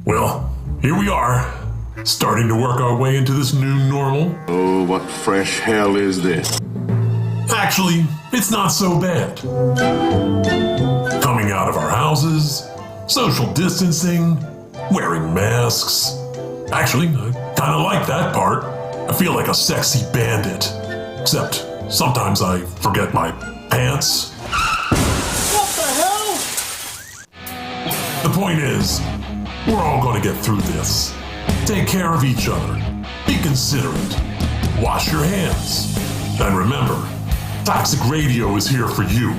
Well, here we are, starting to work our way into this new normal. Oh, what fresh hell is this? Actually, it's not so bad. Coming out of our houses, social distancing, wearing masks. Actually, I kind of like that part. I feel like a sexy bandit. Except, sometimes I forget my pants. What the hell? The point is, we're all gonna get through this. Take care of each other. Be considerate. Wash your hands. And remember, Toxic Radio is here for you.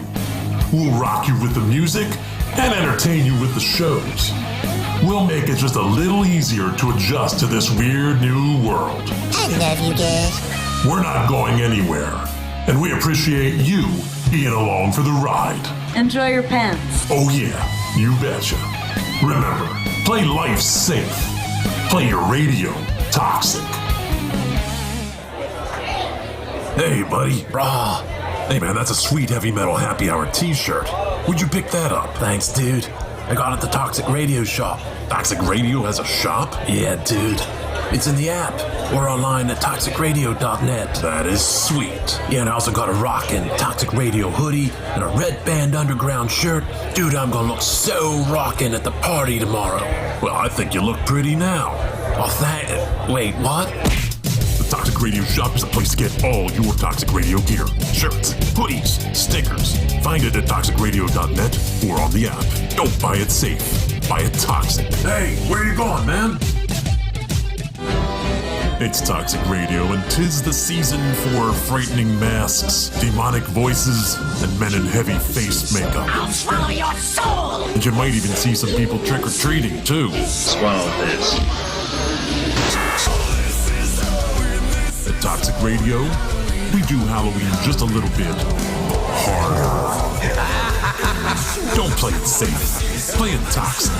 We'll rock you with the music and entertain you with the shows. We'll make it just a little easier to adjust to this weird new world. I love you guys. We're not going anywhere, and we appreciate you being along for the ride. Enjoy your pants. Oh yeah, you betcha. Remember, play life safe. Play your radio toxic. Hey, buddy. Raw. Hey, man, that's a sweet heavy metal happy hour t-shirt. Where'd you pick that up? Thanks, dude. I got it at the Toxic Radio shop. Toxic Radio has a shop? Yeah, dude. It's in the app or online at toxicradio.net. That is sweet. Yeah, and I also got a rockin' Toxic Radio hoodie and a Red Band Underground shirt. Dude, I'm gonna look so rockin' at the party tomorrow. Well, I think you look pretty now. Oh, Wait, what? The Toxic Radio shop is a place to get all your Toxic Radio gear. Shirts, hoodies, stickers. Find it at toxicradio.net or on the app. Don't buy it safe. Buy it toxic. Hey, where you going, man? It's Toxic Radio, and 'tis the season for frightening masks, demonic voices, and men in heavy face makeup. I'll swallow your soul. And you might even see some people trick-or-treating, too. Swallow this. At Toxic Radio, we do Halloween just a little bit harder. Don't play it safe. Play it toxic.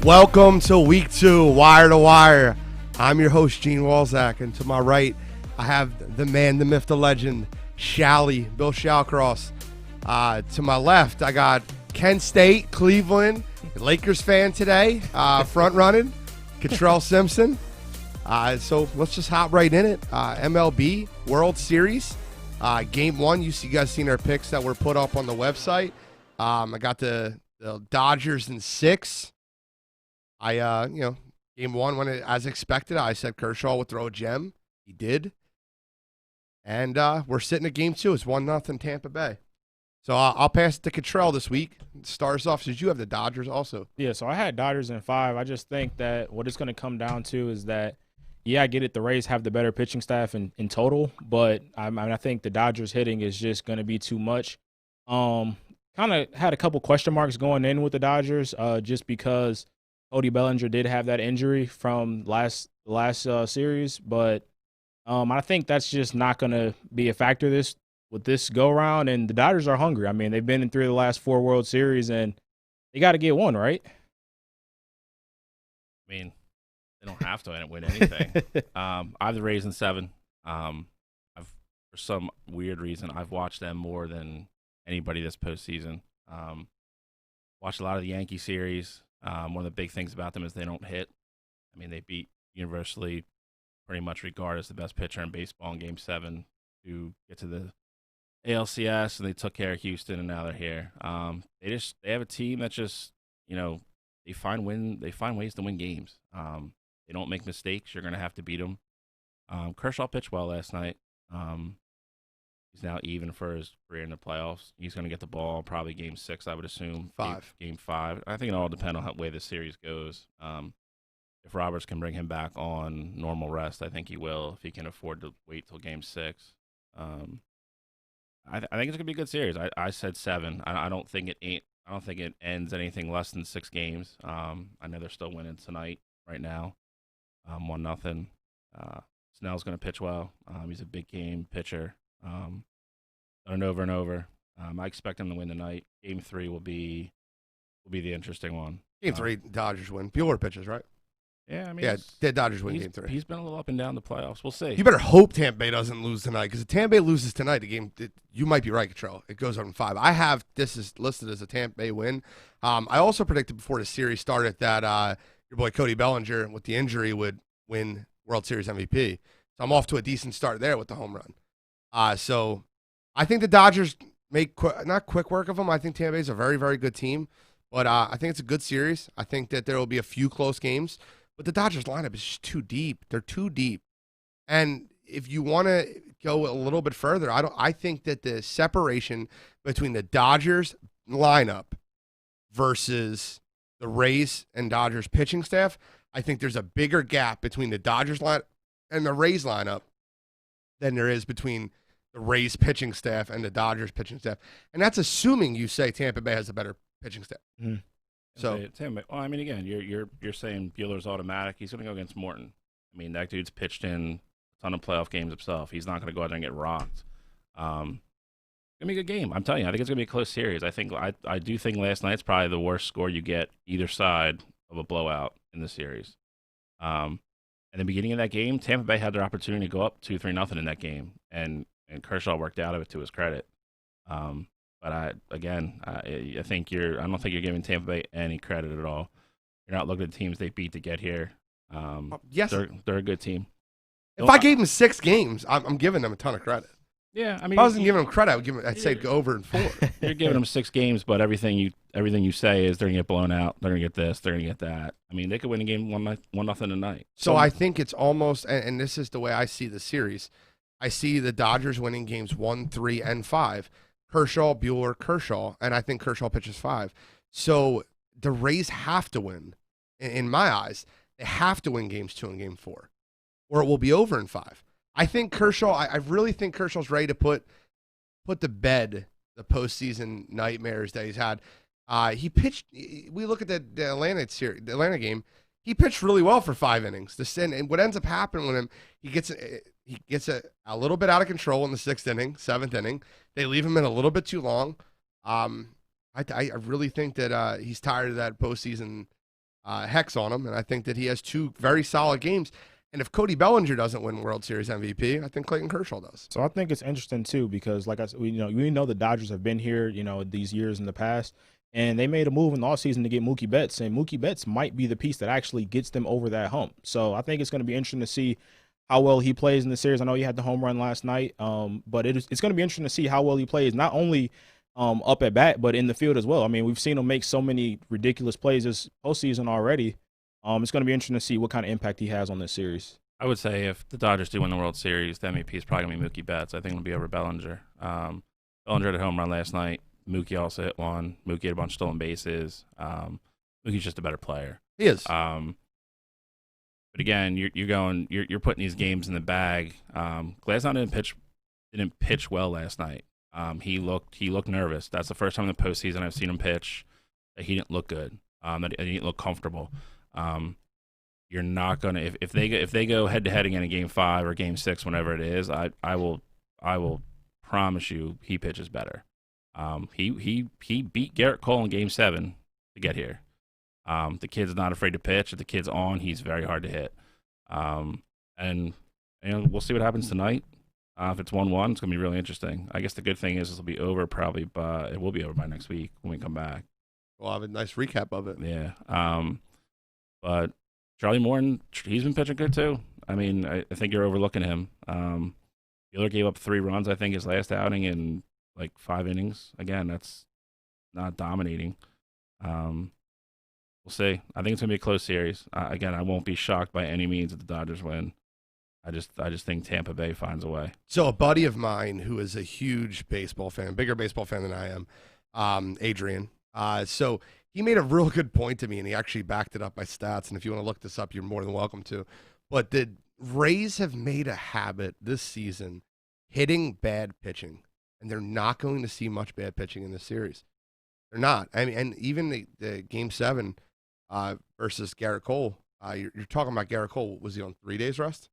Welcome to week 2, Wire to Wire. I'm your host, Gene Walzak, and to my right, I have the man, the myth, the legend, Shally, Bill Shallcross. To my left, I got Kent State, Cleveland, Lakers fan today, front running, Cottrell Simpson. So let's just hop right in it. MLB World Series, Game 1. You guys seen our picks that were put up on the website. I got the Dodgers in 6. Game 1, as expected, I said Kershaw would throw a gem. He did. And we're sitting at Game 2. It's 1-0 Tampa Bay. So I'll pass it to Cottrell this week. Stars off. Did you have the Dodgers also? Yeah, so I had Dodgers in 5. I just think that what it's going to come down to is that, yeah, I get it. The Rays have the better pitching staff in total, but I think the Dodgers hitting is just going to be too much. Kind of had a couple question marks going in with the Dodgers just because Cody Bellinger did have that injury from last series, but I think that's just not going to be a factor with this go around. And the Dodgers are hungry. I mean, they've been in 3 of the last 4 World Series, and they got to get one, right? I mean, they don't have to win anything. I have the Rays in 7. For some weird reason, I've watched them more than anybody this postseason. Watched a lot of the Yankee series. One of the big things about them is they don't hit. I mean, they beat universally, pretty much regarded as the best pitcher in baseball in Game 7 to get to the ALCS, and they took care of Houston, and now they're here. They have a team that just, they find ways to win games. They don't make mistakes. You're going to have to beat them. Kershaw pitched well last night. He's now even for his career in the playoffs. He's going to get the ball probably Game 6, I would assume. 5. Game 5. I think it'll all depend on how way the series goes. If Roberts can bring him back on normal rest, I think he will. If he can afford to wait till Game 6, I think it's gonna be a good series. I said 7. I don't think it ends anything less than 6 games. I know they're still winning tonight right now. 1-0. Snell's going to pitch well. He's a big game pitcher. Done it over and over. I expect him to win tonight. Game 3 will be the interesting one. Game 3, Dodgers win. Bueller pitches, right? Yeah, I mean, the Dodgers win Game 3. He's been a little up and down the playoffs. We'll see. You better hope Tampa Bay doesn't lose tonight, because if Tampa Bay loses tonight, you might be right, Cottrell. It goes on 5. I have this is listed as a Tampa Bay win. I also predicted before the series started that your boy Cody Bellinger, with the injury, would win World Series MVP. So I'm off to a decent start there with the home run. So I think the Dodgers make not quick work of them. I think Tampa Bay is a very, very good team. But I think it's a good series. I think that there will be a few close games. But the Dodgers lineup is just too deep. They're too deep. And if you want to go a little bit further, I think that the separation between the Dodgers lineup versus the Rays and Dodgers pitching staff, I think there's a bigger gap between the Dodgers lineup and the Rays lineup than there is between the Rays pitching staff and the Dodgers pitching staff. And that's assuming you say Tampa Bay has a better pitching staff. Mm-hmm. So, Tampa. Well, I mean, again, you're saying Bueller's automatic. He's going to go against Morton. I mean, that dude's pitched in a ton of playoff games himself. He's not going to go out there and get rocked. Gonna be a good game. I'm telling you, I think it's gonna be a close series. I do think last night's probably the worst score you get either side of a blowout in the series. In the beginning of that game, Tampa Bay had their opportunity to go up 2-3-0 in that game, and Kershaw worked out of it to his credit. But I don't think you're giving Tampa Bay any credit at all. You're not looking at the teams they beat to get here. yes. They're a good team. If I gave them 6 games, I'm giving them a ton of credit. Yeah, I mean, if I wasn't giving them credit, I'd say go over in 4. You're giving them 6 games, but everything you say is they're gonna get blown out. They're gonna get this. They're gonna get that. I mean, they could win a game 1-0 tonight. So I think it's almost, and this is the way I see the series. I see the Dodgers winning games 1, 3, and 5. Kershaw, Bueller, Kershaw, and I think Kershaw pitches 5. So the Rays have to win. In my eyes, they have to win games 2 and game 4, or it will be over in 5. I think Kershaw, I really think Kershaw's ready to put to bed the postseason nightmares that he's had. He pitched, we look at the Atlanta game, he pitched really well for 5 innings. And what ends up happening with him, he gets a little bit out of control in the 6th inning, 7th inning. They leave him in a little bit too long. I really think that he's tired of that postseason hex on him, and I think that he has 2 very solid games. And if Cody Bellinger doesn't win World Series MVP, I think Clayton Kershaw does. So I think it's interesting too, because like I said, we know the Dodgers have been here, these years in the past, and they made a move in the offseason to get Mookie Betts, and Mookie Betts might be the piece that actually gets them over that hump. So I think it's going to be interesting to see how well he plays in the series. I know he had the home run last night, but it's going to be interesting to see how well he plays, not only up at bat, but in the field as well. I mean, we've seen him make so many ridiculous plays this postseason already. It's going to be interesting to see what kind of impact he has on this series. I would say if the Dodgers do win the World Series, the MVP is probably going to be Mookie Betts. I think it'll be over Bellinger. Bellinger had a home run last night. Mookie also hit one. Mookie had a bunch of stolen bases. Mookie's just a better player. He is. But again, you're putting these games in the bag. Glasnow didn't pitch well last night. He looked nervous. That's the first time in the postseason I've seen him pitch that he didn't look good. That he didn't look comfortable. You're not gonna if they go head to head again in Game 5 or Game 6, whenever it is. I will promise you he pitches better. He beat Garrett Cole in Game 7 to get here. The kid's not afraid to pitch. If the kid's on, he's very hard to hit. And we'll see what happens tonight. If it's 1-1, it's gonna be really interesting. I guess the good thing is this will be over probably, but it will be over by next week when we come back. We'll have a nice recap of it. Yeah. But Charlie Morton, he's been pitching good too. I mean, I think you're overlooking him. Bueller gave up 3 runs, I think, his last outing in like 5 innings. Again, that's not dominating. We'll see. I think it's gonna be a close series. Again, I won't be shocked by any means if the Dodgers win. I just think Tampa Bay finds a way. So a buddy of mine who is a huge baseball fan, bigger baseball fan than I am, Adrian. So he made a real good point to me, and he actually backed it up by stats. And if you want to look this up, you're more than welcome to. But the Rays have made a habit this season hitting bad pitching, and they're not going to see much bad pitching in this series. They're not. I mean, and even the Game 7 versus Garrett Cole, You're talking about Garrett Cole. Was he on 3 days rest?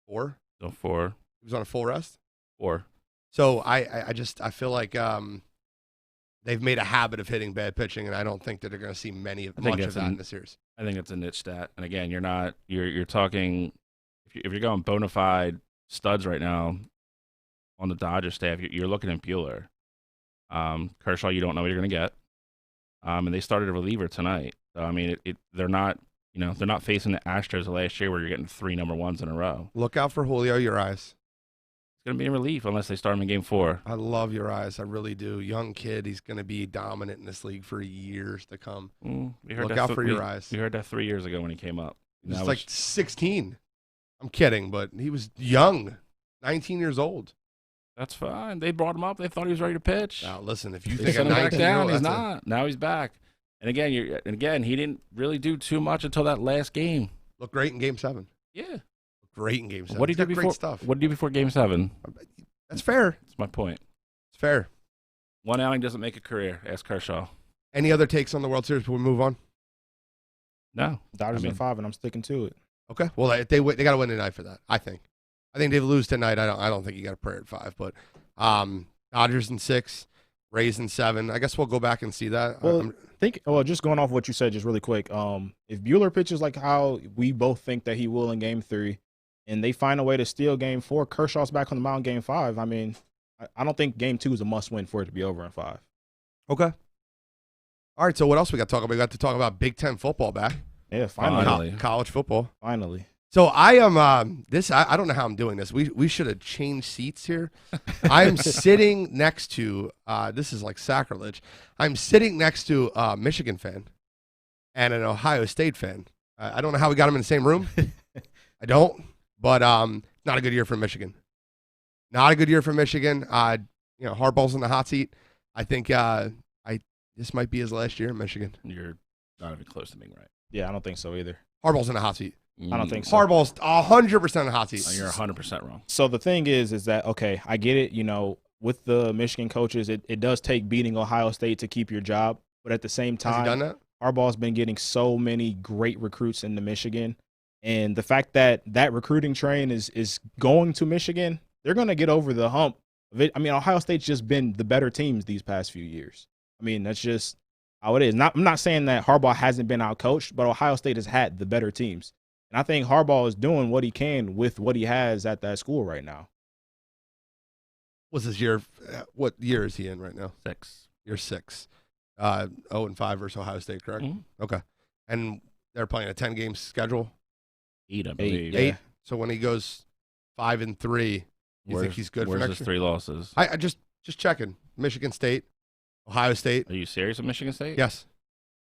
4? So 4, He was on a full rest. 4. So I feel like they've made a habit of hitting bad pitching, and I don't think that they're going to see much of that in the series. I think it's a niche stat. And again, you're talking if you're going bona fide studs right now on the Dodgers staff, you're looking at Buehler. Kershaw, you don't know what you're going to get. And they started a reliever tonight. So I mean, they're not facing the Astros of last year where you're getting 3 number ones in a row. Look out for Julio Urias. It's going to be a relief unless they start him in Game 4. I love Urias. I really do. Young kid. He's going to be dominant in this league for years to come. Look out for Urias. We heard that 3 years ago when he came up. He's like 16. I'm kidding, but he was young, 19 years old. That's fine. They brought him up. They thought he was ready to pitch. Now, listen, if you They think a sent him back 19-year-old, down, he's not. Now he's back. And again, he didn't really do too much until that last game. Looked great in Game 7. Yeah. Looked great in Game 7. What did he He's do got before? Great stuff. What did he do before Game 7? That's fair. That's my point. It's fair. One outing doesn't make a career. Ask Kershaw. Any other takes on the World Series before we move on? No. Dodgers in 5, and I'm sticking to it. Okay. Well, they got to win tonight for that. I think they lose tonight. I don't think you got a prayer at 5. But Dodgers in 6, Rays in 7. I guess we'll go back and see that. Well, just going off what you said, just really quick. If Buehler pitches like how we both think that he will in Game 3, and they find a way to steal Game 4, Kershaw's back on the mound Game 5. I mean, I don't think Game 2 is a must-win for it to be over in 5. Okay. All right. So what else we got to talk about? We got to talk about Big Ten football back. Yeah, finally. College football. Finally. So I am I don't know how I'm doing this. We should have changed seats here. I am sitting next to this is like sacrilege. I'm sitting next to a Michigan fan and an Ohio State fan. I don't know how we got them in the same room. I don't, but not a good year for Michigan. Not a good year for Michigan. Harbaugh's in the hot seat. I think this might be his last year in Michigan. You're not even close to being right. Yeah, I don't think so either. Harbaugh's in the hot seat. I don't think so. Harbaugh's 100% in the hot seat. You're 100% wrong. So the thing is that, okay, I get it. With the Michigan coaches, it does take beating Ohio State to keep your job. But at the same time, has he done that? Harbaugh's been getting so many great recruits into Michigan. And the fact that recruiting train is going to Michigan, they're going to get over the hump of it. I mean, Ohio State's just been the better teams these past few years. I mean, that's just how it is. I'm not saying that Harbaugh hasn't been outcoached, but Ohio State has had the better teams. And I think Harbaugh is doing what he can with what he has at that school right now. What's his year? What year is he in right now? 6. Year 6. 0-5 versus Ohio State, correct? Mm-hmm. Okay. And they're playing a 10-game schedule? 8, I believe. 8. So when he goes 5-3, you think he's good for next his year? 3 losses? I just checking. Michigan State, Ohio State. Are you serious with Michigan State? Yes.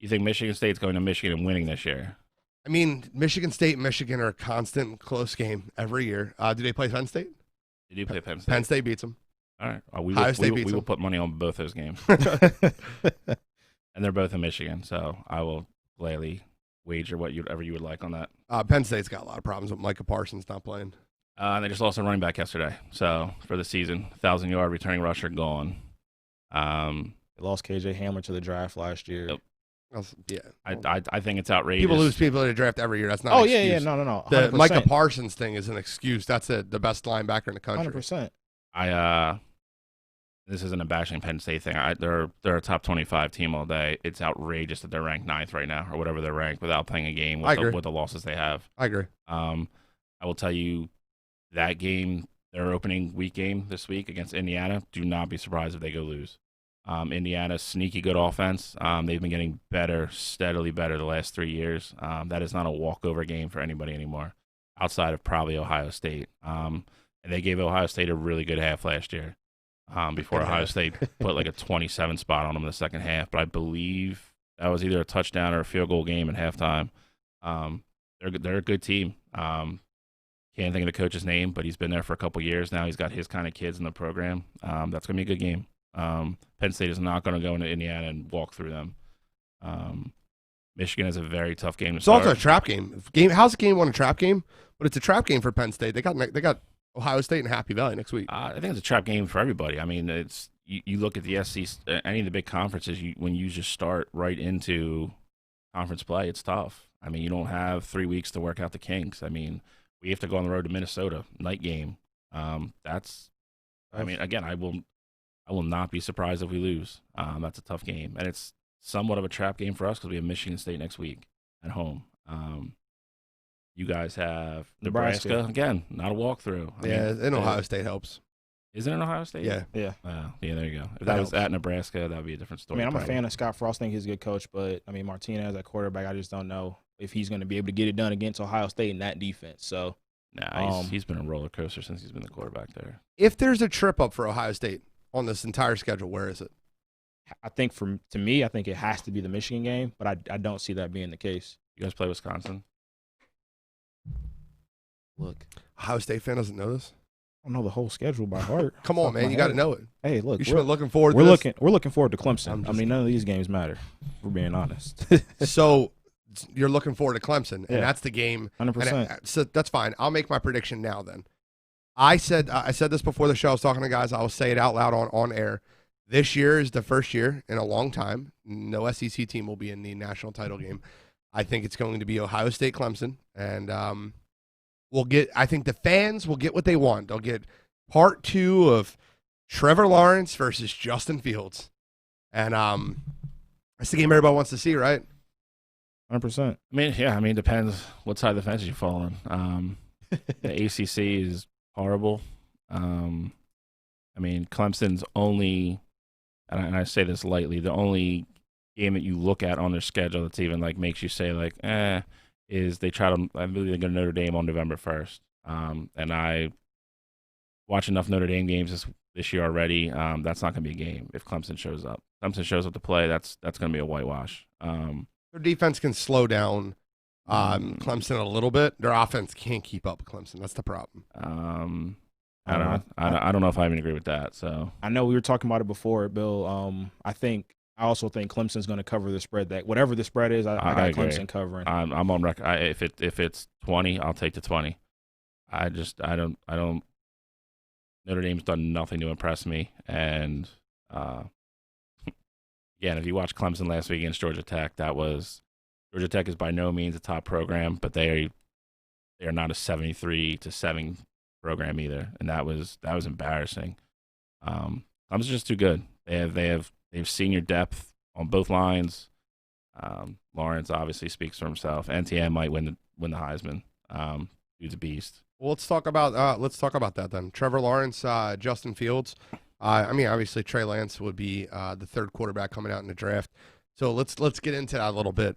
You think Michigan State's going to Michigan and winning this year? I mean, Michigan State and Michigan are a constant close game every year. Do they play Penn State? They do play Penn State. Penn State beats them. All right. We will put money on both those games. And they're both in Michigan, so I will gladly wager whatever you would like on that. Penn State's got a lot of problems with Micah Parsons not playing. And they just lost a running back yesterday. So for the season, 1,000-yard returning rusher gone. They lost KJ Hamler to the draft last year. Yep. Yeah. I think it's outrageous. People lose people in the draft every year. That's not an excuse. No. The 100%. Micah Parsons thing is an excuse. That's the best linebacker in the country. 100%. This isn't a bashing Penn State thing. They're a top 25 team all day. It's outrageous that they're ranked 9th right now or whatever they're ranked without playing a game with the losses they have. I agree. I will tell you that game, their opening week game this week against Indiana, do not be surprised if they go lose. Indiana's sneaky good offense. They've been getting better, steadily better the last 3 years. That is not a walkover game for anybody anymore outside of probably Ohio State. And they gave Ohio State a really good half last year. Before Ohio State put like a 27 spot on them in the second half. But I believe that was either a touchdown or a field goal game at halftime. They're a good team. Can't think of the coach's name, but he's been there for a couple years now. He's got his kind of kids in the program. That's going to be a good game. Penn State is not going to go into Indiana and walk through them. Michigan has a very tough game to start. It's also a trap game. How's the game one a trap game? But it's a trap game for Penn State. They got Ohio State and Happy Valley next week. I think it's a trap game for everybody. I mean, it's you look at the SEC, any of the big conferences, when you just start right into conference play, it's tough. I mean, you don't have 3 weeks to work out the kinks. I mean, we have to go on the road to Minnesota, night game. I mean, again, I will not be surprised if we lose. That's a tough game, and it's somewhat of a trap game for us because we have Michigan State next week at home. You guys have Nebraska. Again, not a walkthrough. I mean, and Ohio State helps. Is it in Ohio State? Yeah. Yeah. Yeah, there you go. If that was at Nebraska, that would be a different I story. mean, I'm a fan of Scott Frost. I think he's a good coach, but I mean, Martinez at quarterback, I just don't know if he's going to be able to get it done against Ohio State in that defense. So, he's been a roller coaster since he's been the quarterback there. If there's a trip up for Ohio State on this entire schedule, where is it? I think to me, I think it has to be the Michigan game, but I don't see that being the case. You guys play Wisconsin? Look, Ohio State fan doesn't know this. I don't know the whole schedule by heart. Come on, man, you got to know it. Hey, look, You should be looking forward to we're this. we're looking forward to Clemson. I mean, none of these games matter. If we're being honest. So you're looking forward to Clemson, and Yeah. that's the game. 100%. So that's fine. I'll make my prediction now. Then I said this before the show. I was talking to guys. I will say it out loud on air. This year is the first year in a long time. No SEC team will be in the national title game. I think it's going to be Ohio State, Clemson, and I think the fans will get what they want. They'll get part 2 of Trevor Lawrence versus Justin Fields, and that's the game everybody wants to see, right? 100%. I mean, yeah. I mean, it depends what side of the fence you fall on. The ACC is horrible. I mean, Clemson's only, and I say this lightly, the only game that you look at on their schedule that's even like makes you say like, is they try to. I believe they're going to Notre Dame on November 1st. And I watch enough Notre Dame games this year already. That's not going to be a game if Clemson shows up. Clemson shows up to play. That's going to be a whitewash. Their defense can slow down Clemson a little bit. Their offense can't keep up with Clemson. That's the problem. I don't know if I even agree with that. So I know we were talking about it before, Bill. I also think Clemson's going to cover the spread. That whatever the spread is, I got agree. Clemson covering. I'm on record. If it's 20, I'll take the 20. I don't. Notre Dame's done nothing to impress me, and again, if you watch Clemson last week against Georgia Tech, Georgia Tech is by no means a top program, but they are not a 73-7 program either, and that was embarrassing. Clemson's just too good. They have senior depth on both lines. Lawrence obviously speaks for himself. NTM might win the Heisman. Dude's a beast. Well, let's talk about that then. Trevor Lawrence, Justin Fields. I mean, obviously Trey Lance would be the third quarterback coming out in the draft. So let's get into that a little bit.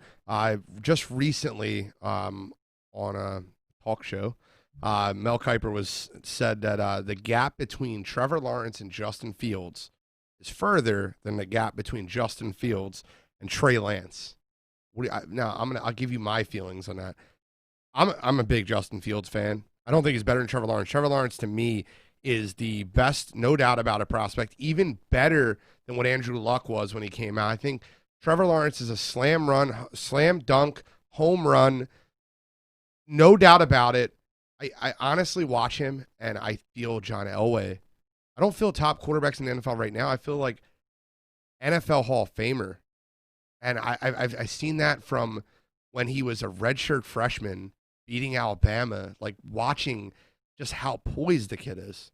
Just recently on a talk show, Mel Kiper said that the gap between Trevor Lawrence and Justin Fields is further than the gap between Justin Fields and Trey Lance. I'll give you my feelings on that. I'm a big Justin Fields fan. I don't think he's better than Trevor Lawrence. Trevor Lawrence, to me, is the best, no doubt about it, prospect, even better than what Andrew Luck was when he came out. I think Trevor Lawrence is a slam dunk, home run, no doubt about it. I honestly watch him, and I feel John Elway. I don't feel top quarterbacks in the NFL right now. I feel like NFL Hall of Famer. And I've seen that from when he was a redshirt freshman beating Alabama, like watching just how poised the kid is.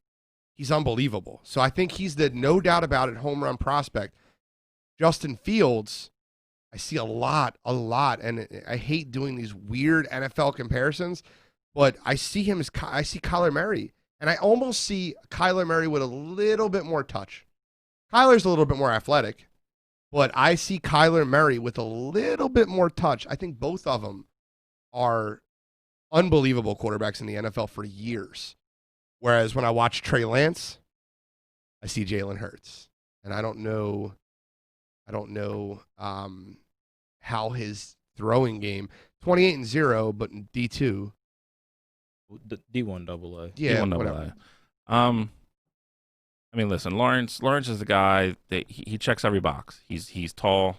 He's unbelievable. So I think he's the no doubt about it home run prospect. Justin Fields, I see a lot, and I hate doing these weird NFL comparisons, but I see him as I see Kyler Murray, and I almost see Kyler Murray with a little bit more touch. Kyler's a little bit more athletic, but I see Kyler Murray with a little bit more touch. I think both of them are unbelievable quarterbacks in the NFL for years. Whereas when I watch Trey Lance, I see Jalen Hurts, and I don't know how his throwing game 28-0, but in D2. The D1 AA. Yeah, D1 whatever. I mean, listen, Lawrence is the guy that he checks every box. He's tall.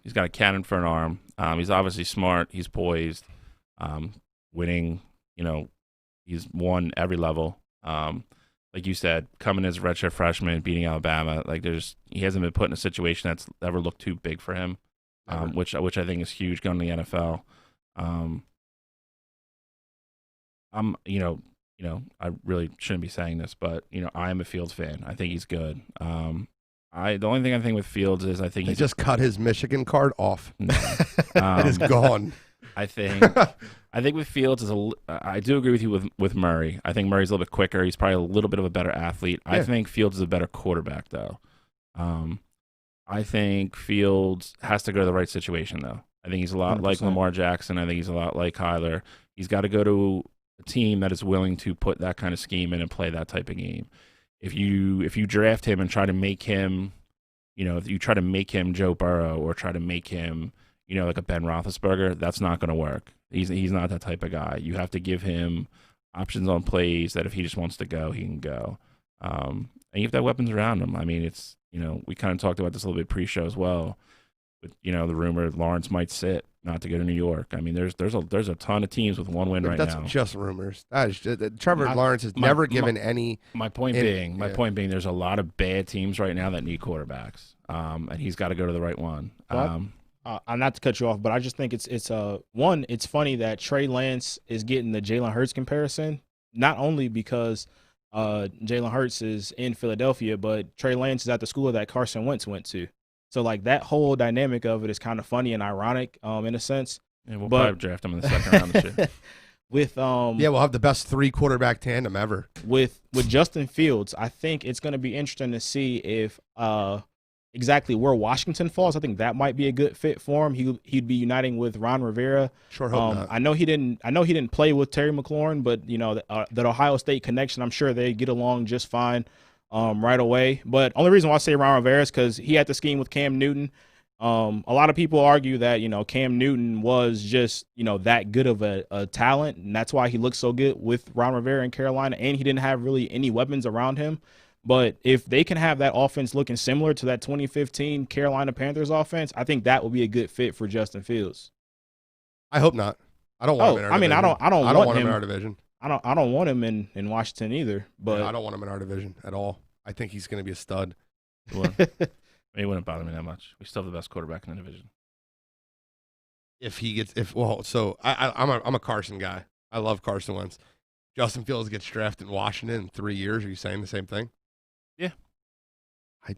He's got a cannon for an arm. He's obviously smart. He's poised. Winning, he's won every level. Like you said, coming as a redshirt freshman, beating Alabama, he hasn't been put in a situation that's ever looked too big for him, which I think is huge going to the NFL. I really shouldn't be saying this, but I am a Fields fan. I think he's good. The only thing I think with Fields is I think They he's just cut his Michigan card off. no. It is gone. I think with Fields I do agree with you with Murray. I think Murray's a little bit quicker. He's probably a little bit of a better athlete. I think Fields is a better quarterback though. I think Fields has to go to the right situation though. I think he's a lot 100%. Like Lamar Jackson. I think he's a lot like Kyler. He's got to go to a team that is willing to put that kind of scheme in and play that type of game. If you draft him and try to make him, if you try to make him Joe Burrow or try to make him, like a Ben Roethlisberger, that's not going to work. He's not that type of guy. You have to give him options on plays that if he just wants to go, he can go. And you have to have weapons around him. I mean, it's we kind of talked about this a little bit pre-show as well. With the rumor Lawrence might sit not to go to New York. I mean, there's a ton of teams with one win right now. That's just rumors. That is Trevor Lawrence has never given any. My point being, there's a lot of bad teams right now that need quarterbacks, and he's got to go to the right one. I'm not to cut you off, but I just think it's one. It's funny that Trey Lance is getting the Jalen Hurts comparison, not only because Jalen Hurts is in Philadelphia, but Trey Lance is at the school that Carson Wentz went to. So, like, that whole dynamic of it is kind of funny and ironic in a sense. Yeah, we'll probably draft him in the second round this year. We'll have the best 3 quarterback tandem ever. With Justin Fields, I think it's going to be interesting to see if exactly where Washington falls. I think that might be a good fit for him. He'd be uniting with Ron Rivera. Sure hope not. I know he didn't play with Terry McLaurin, but that Ohio State connection, I'm sure they get along just fine. Right away. But only reason why I say Ron Rivera is because he had the scheme with Cam Newton. A lot of people argue that, Cam Newton was just, that good of a talent, and that's why he looked so good with Ron Rivera in Carolina, and he didn't have really any weapons around him. But if they can have that offense looking similar to that 2015 Carolina Panthers offense, I think that would be a good fit for Justin Fields. I hope not. I don't want him in our division. I don't want him in our division. I don't want him in Washington either. But I don't want him in our division at all. I think he's going to be a stud. It wouldn't bother me that much. We still have the best quarterback in the division. I'm a Carson guy. I love Carson Wentz. Justin Fields gets drafted in Washington in 3 years. Are you saying the same thing? Yeah. I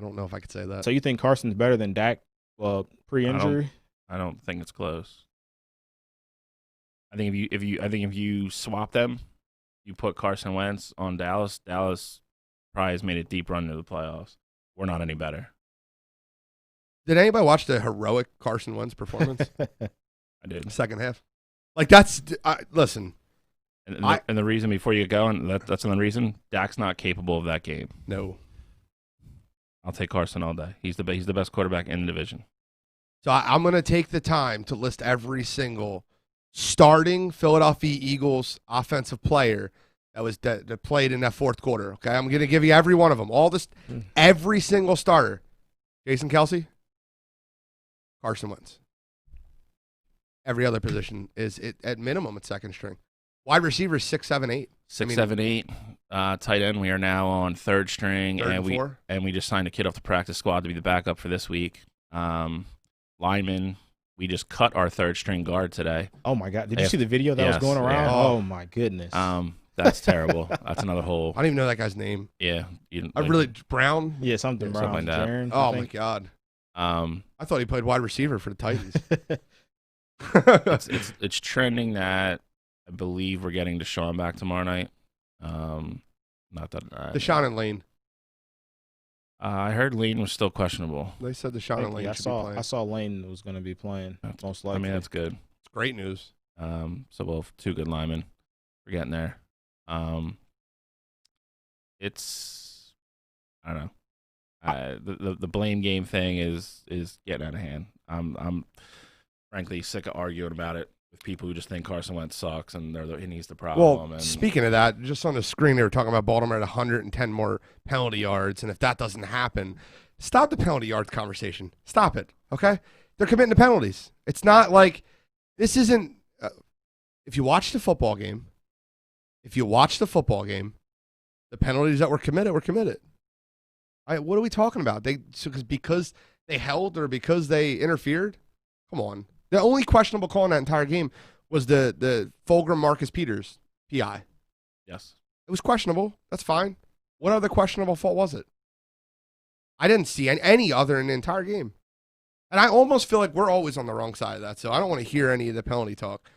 don't know if I could say that. So you think Carson's better than Dak pre-injury? I don't think it's close. I think if you swap them, you put Carson Wentz on Dallas. Dallas probably has made a deep run into the playoffs. We're not any better. Did anybody watch the heroic Carson Wentz performance? I did. The second half. Like listen. And the reason before you go, and that's another reason, Dak's not capable of that game. No. I'll take Carson all day. He's the best quarterback in the division. So I'm going to take the time to list every single starting Philadelphia Eagles offensive player that played in that fourth quarter. Okay, I'm going to give you every one of them. Every single starter. Jason Kelsey, Carson Wentz. Every other position is at minimum at second string. Wide receiver 6, 7, 8. 6, 7, 8. Tight end. We are now on third string, and we just signed a kid off the practice squad to be the backup for this week. Lineman. We just cut our third string guard today. Oh my God! Did you see the video that was going around? Yeah. Oh my goodness. That's terrible. That's another whole. I don't even know that guy's name. Yeah. Brown? Yeah, something Brown. Something like that. Jaron, oh my God. I thought he played wide receiver for the Titans. It's trending that I believe we're getting Deshaun back tomorrow night. Not that Deshaun and Lane. I heard Lane was still questionable. They said Deshaun and Lane should be playing. I saw Lane was going to be playing. Most likely. I mean, that's good. It's great news. So we'll have 2 good linemen. We're getting there. It's I don't know. The blame game thing is getting out of hand. I'm frankly sick of arguing about it with people who just think Carson Wentz sucks and he's the problem. Well, speaking of that, just on the screen they were talking about Baltimore at 110 more penalty yards, and if that doesn't happen, stop the penalty yards conversation. Stop it, okay? They're committing to penalties. It's not like this isn't. If you watch the football game, the penalties that were committed were committed. What are we talking about? Because they held or because they interfered? Come on. The only questionable call in that entire game was the Fulgham Marcus Peters PI. Yes. It was questionable. That's fine. What other questionable fault was it? I didn't see any other in the entire game. And I almost feel like we're always on the wrong side of that, so I don't want to hear any of the penalty talk.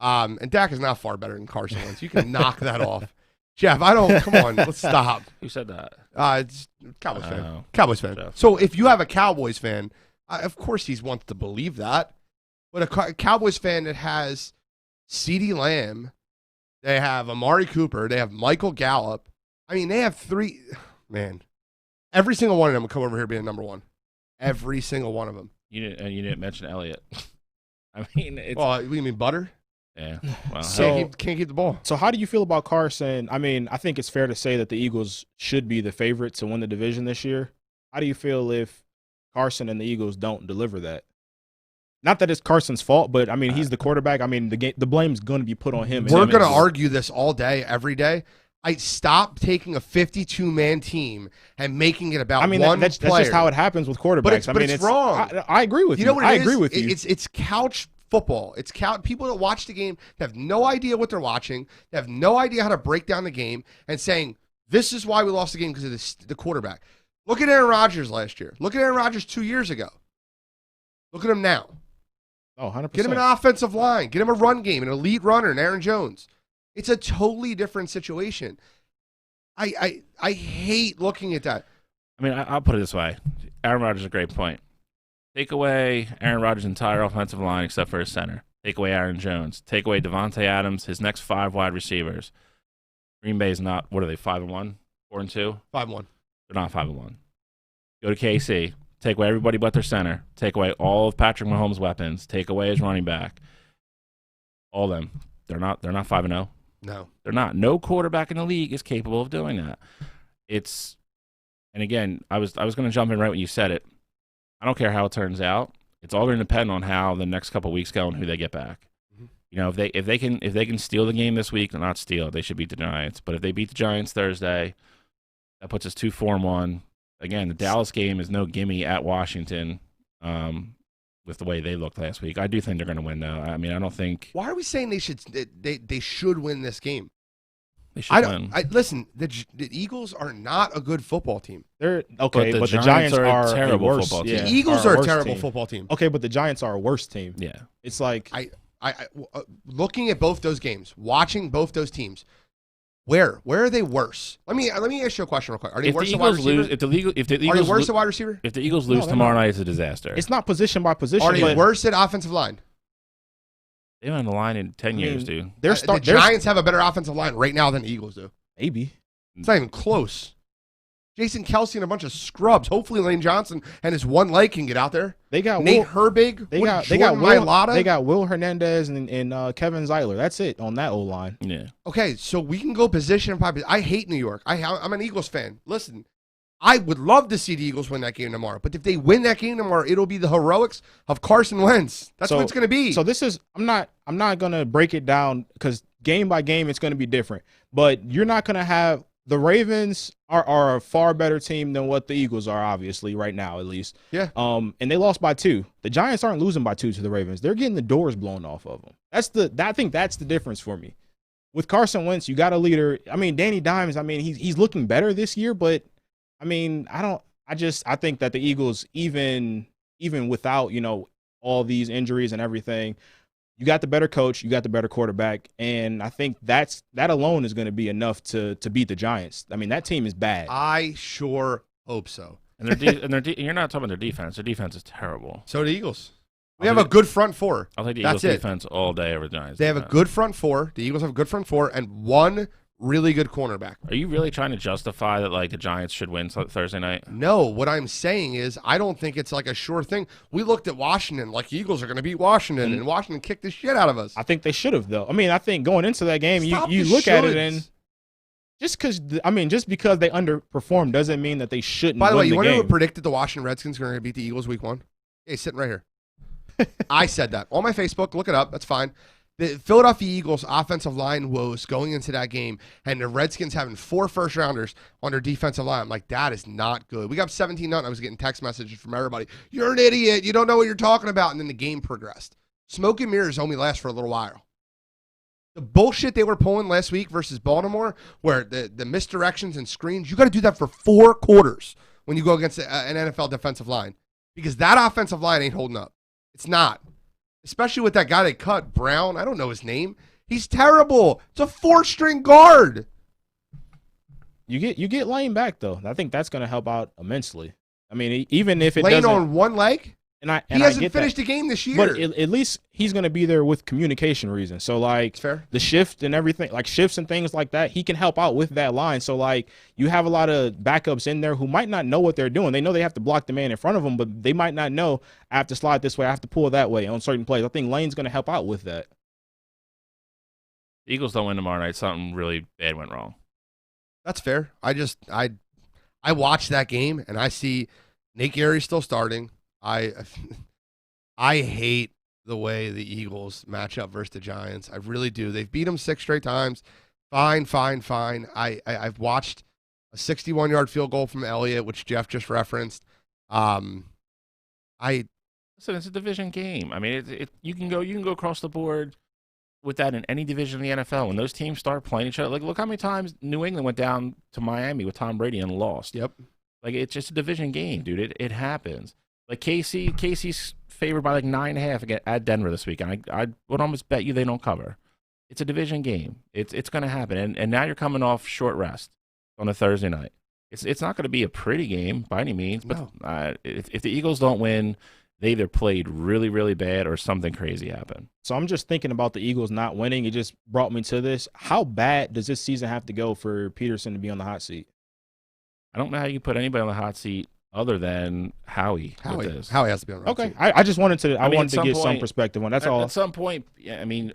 And Dak is not far better than Carson Wentz. You can knock that off. Jeff, come on, let's stop. Who said that? It's Cowboys fan. Oh. Cowboys fan. Jeff. So if you have a Cowboys fan, of course he wants to believe that. But a Cowboys fan that has CeeDee Lamb, they have Amari Cooper, they have Michael Gallup. I mean, they have three. Man, every single one of them will come over here being number one. Every single one of them. You didn't mention Elliott. I mean, it's Well, you mean Butter? yeah. Well, So- Can't keep the ball. So how do you feel about Carson? I mean, I think it's fair to say that the Eagles should be the favorite to win the division this year. How do you feel if Carson and the Eagles don't deliver that? Not that it's Carson's fault, but I mean, he's the quarterback. I mean, the blame's going to be put on him. We're going to argue this all day, every day. I stop taking a 52-man team and making it about I mean, one that's player. just how it happens with quarterbacks. But it's wrong. I agree with you. You know what it I is? agree with you. It's couch football. It's people that watch the game that have no idea what they're watching. They have no idea how to break down the game and saying, this is why we lost the game because of the quarterback. Look at Aaron Rodgers last year. Look at Aaron Rodgers 2 years ago. Look at him now. Oh, 100%. Get him an offensive line. Get him a run game, an elite runner, and Aaron Jones. It's a totally different situation. I hate looking at that. I mean, I'll put it this way. Aaron Rodgers is a great point. Take away Aaron Rodgers' entire offensive line except for his center. Take away Aaron Jones. Take away Devontae Adams, his next 5 wide receivers. Green Bay's not, what are they, 5-1? 4-2? 5-1. They're not 5-1. Go to KC. Take away everybody but their center. Take away all of Patrick Mahomes' weapons. Take away his running back. All of them. They're not 5-0. No. They're not. No quarterback in the league is capable of doing that. And again, I was going to jump in right when you said it. I don't care how it turns out. It's all going to depend on how the next couple of weeks go and who they get back. Mm-hmm. You know, if they can steal the game this week, not steal, they should beat the Giants. But if they beat the Giants Thursday, that puts us 2-4-1. Again, the Dallas game is no gimme at Washington. With the way they looked last week, I do think they're going to win. Though, I mean, I don't think Why are we saying they should win this game? they should win. Listen, the Eagles are not a good football team. They're okay, But but the the Giants Giants are a are terrible worse, football team. yeah, The Eagles are a worse terrible team. football team. Okay, but the Giants are a worse team. Yeah, It's like Looking at both those games, watching both those teams, where are they worse? Let me ask you a question real quick. Are they if the worse at wide Eagles receiver? lose, if the Are they Eagles worse at wide receiver? if the Eagles No, lose they're tomorrow not. night, it's a disaster. it's not position by position. Are they but worse at offensive line? They've been on the line in 10 years, dude. They're The Giants have a better offensive line right now than the Eagles do. maybe. It's not even close. Jason Kelsey and a bunch of scrubs. Hopefully Lane Johnson and his one leg can get out there. They got Nate Herbig. They what, got Jordan Will, Mailata? they got Will Hernandez and Kevin Zeiler. That's it on that O line. Yeah. Okay, so we can go position by position. I hate New York. I'm an Eagles fan. Listen, I would love to see the Eagles win that game tomorrow. But if they win that game tomorrow, it'll be the heroics of Carson Wentz. That's what it's going to be. So this is I'm not gonna break it down because game by game it's gonna be different. But you're not gonna have the Ravens are a far better team than what the Eagles are, obviously, right now at least. Yeah. And they lost by 2. The Giants aren't losing by 2 to the Ravens. They're getting the doors blown off of them. I think that's the difference for me. With Carson Wentz, you got a leader. I mean, Danny Dimes. I mean, he's looking better this year, but I mean, I think that the Eagles, even without all these injuries and everything, you got the better coach, you got the better quarterback, and I think that alone is going to be enough to beat the Giants. I mean, that team is bad. I sure hope so. And you're not talking about their defense. Their defense is terrible. So the Eagles. We have a good front four. I'll take the That's Eagles it. defense all day over the Giants. They have a defense. good front four. The Eagles have a good front four and one really good cornerback. Are you really trying to justify that like the Giants should win Thursday night? No, what I'm saying is I don't think it's like a sure thing. We looked at Washington like the Eagles are going to beat Washington, and Washington kicked the shit out of us. I think they should have, though. I mean, I think going into that game, Stop you the look at it shoulds. and just because they underperformed doesn't mean that they shouldn't. By the way, win you the want to know game. who predicted the Washington Redskins are going to beat the Eagles week 1? Hey, sitting right here. I said that on my Facebook. Look it up. That's fine. The Philadelphia Eagles offensive line woes going into that game, and the Redskins having 4 first-rounders on their defensive line. I'm like, that is not good. We got 17-0. I was getting text messages from everybody. You're an idiot. You don't know what you're talking about. And then the game progressed. Smoke and mirrors only last for a little while. The bullshit they were pulling last week versus Baltimore, where the misdirections and screens, you got to do that for 4 quarters when you go against an NFL defensive line, because that offensive line ain't holding up. It's not. Especially with that guy they cut, Brown. I don't know his name. He's terrible. It's a 4-string guard. You get Lane back though. I think that's going to help out immensely. I mean, even if it Lane doesn't on one leg. He hasn't finished a game this year. But at least he's going to be there with communication reasons. So, like, the shift and everything, like shifts and things like that, he can help out with that line. So, like, you have a lot of backups in there who might not know what they're doing. They know they have to block the man in front of them, but they might not know I have to slide this way, I have to pull that way on certain plays. I think Lane's going to help out with that. The Eagles don't win tomorrow night. Something really bad went wrong. That's fair. I watched that game, and I see Nate Gary still starting. I hate the way the Eagles match up versus the Giants. I really do. They've beat them 6 straight times. Fine. I've watched a 61-yard field goal from Elliott, which Jeff just referenced. Listen, it's a division game. I mean, you can go across the board with that in any division in the NFL. When those teams start playing each other, like look how many times New England went down to Miami with Tom Brady and lost. Yep. Like it's just a division game, dude. It happens. Like Casey's favored by like 9.5 at Denver this week, and I would almost bet you they don't cover. It's a division game. It's going to happen, and now you're coming off short rest on a Thursday night. It's not going to be a pretty game by any means, but if the Eagles don't win, they either played really, really bad or something crazy happened. So I'm just thinking about the Eagles not winning. It just brought me to this. How bad does this season have to go for Peterson to be on the hot seat? I don't know how you put anybody on the hot seat other than Howie. Howie has to be on the hot seat. I just wanted to get some perspective on that's all. At some point, yeah, I mean,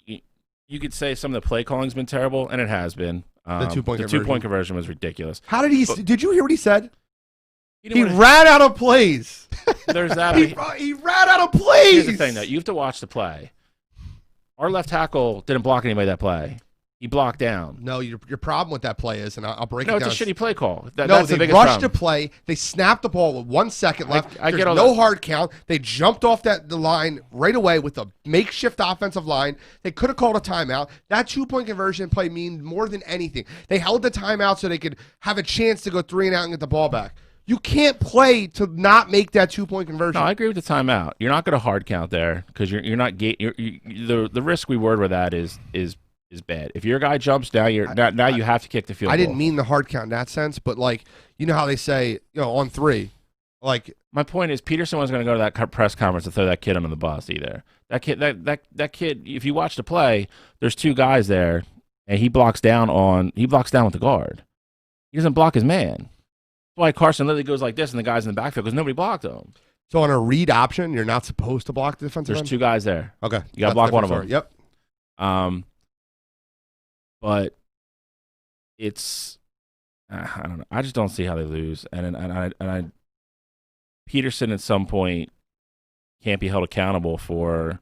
you could say some of the play calling's been terrible, and it has been. The two-point conversion was ridiculous. How did did you hear what he said? He ran out of plays. There's that. he ran out of plays. Here's the thing, though. You have to watch the play. Our left tackle didn't block anybody that play. He blocked down. No, your problem with that play is, and I'll break it down. No, it's a shitty play call. That's they rushed the play. They snapped the ball with 1 second left. There's no hard count. They jumped off the line right away with a makeshift offensive line. They could have called a timeout. That 2-point conversion play means more than anything. They held the timeout so they could have a chance to go 3 and out and get the ball back. You can't play to not make that 2-point conversion. No, I agree with the timeout. You're not going to hard count there because you're not the risk reward with that is bad. If your guy jumps down, you have to kick the field goal. I didn't mean the hard count in that sense, but like you know how they say, on 3, like my point is Peterson wasn't going to go to that press conference to throw that kid under the bus either. That kid. If you watch the play, there's 2 guys there, and he blocks down with the guard. He doesn't block his man. That's why Carson literally goes like this, and the guys in the backfield because nobody blocked him. So on a read option, you're not supposed to block the defensive end? There's 2 guys there. Okay, you got to block one of them. Yep. But it's I don't know. I just don't see how they lose, and Peterson at some point can't be held accountable for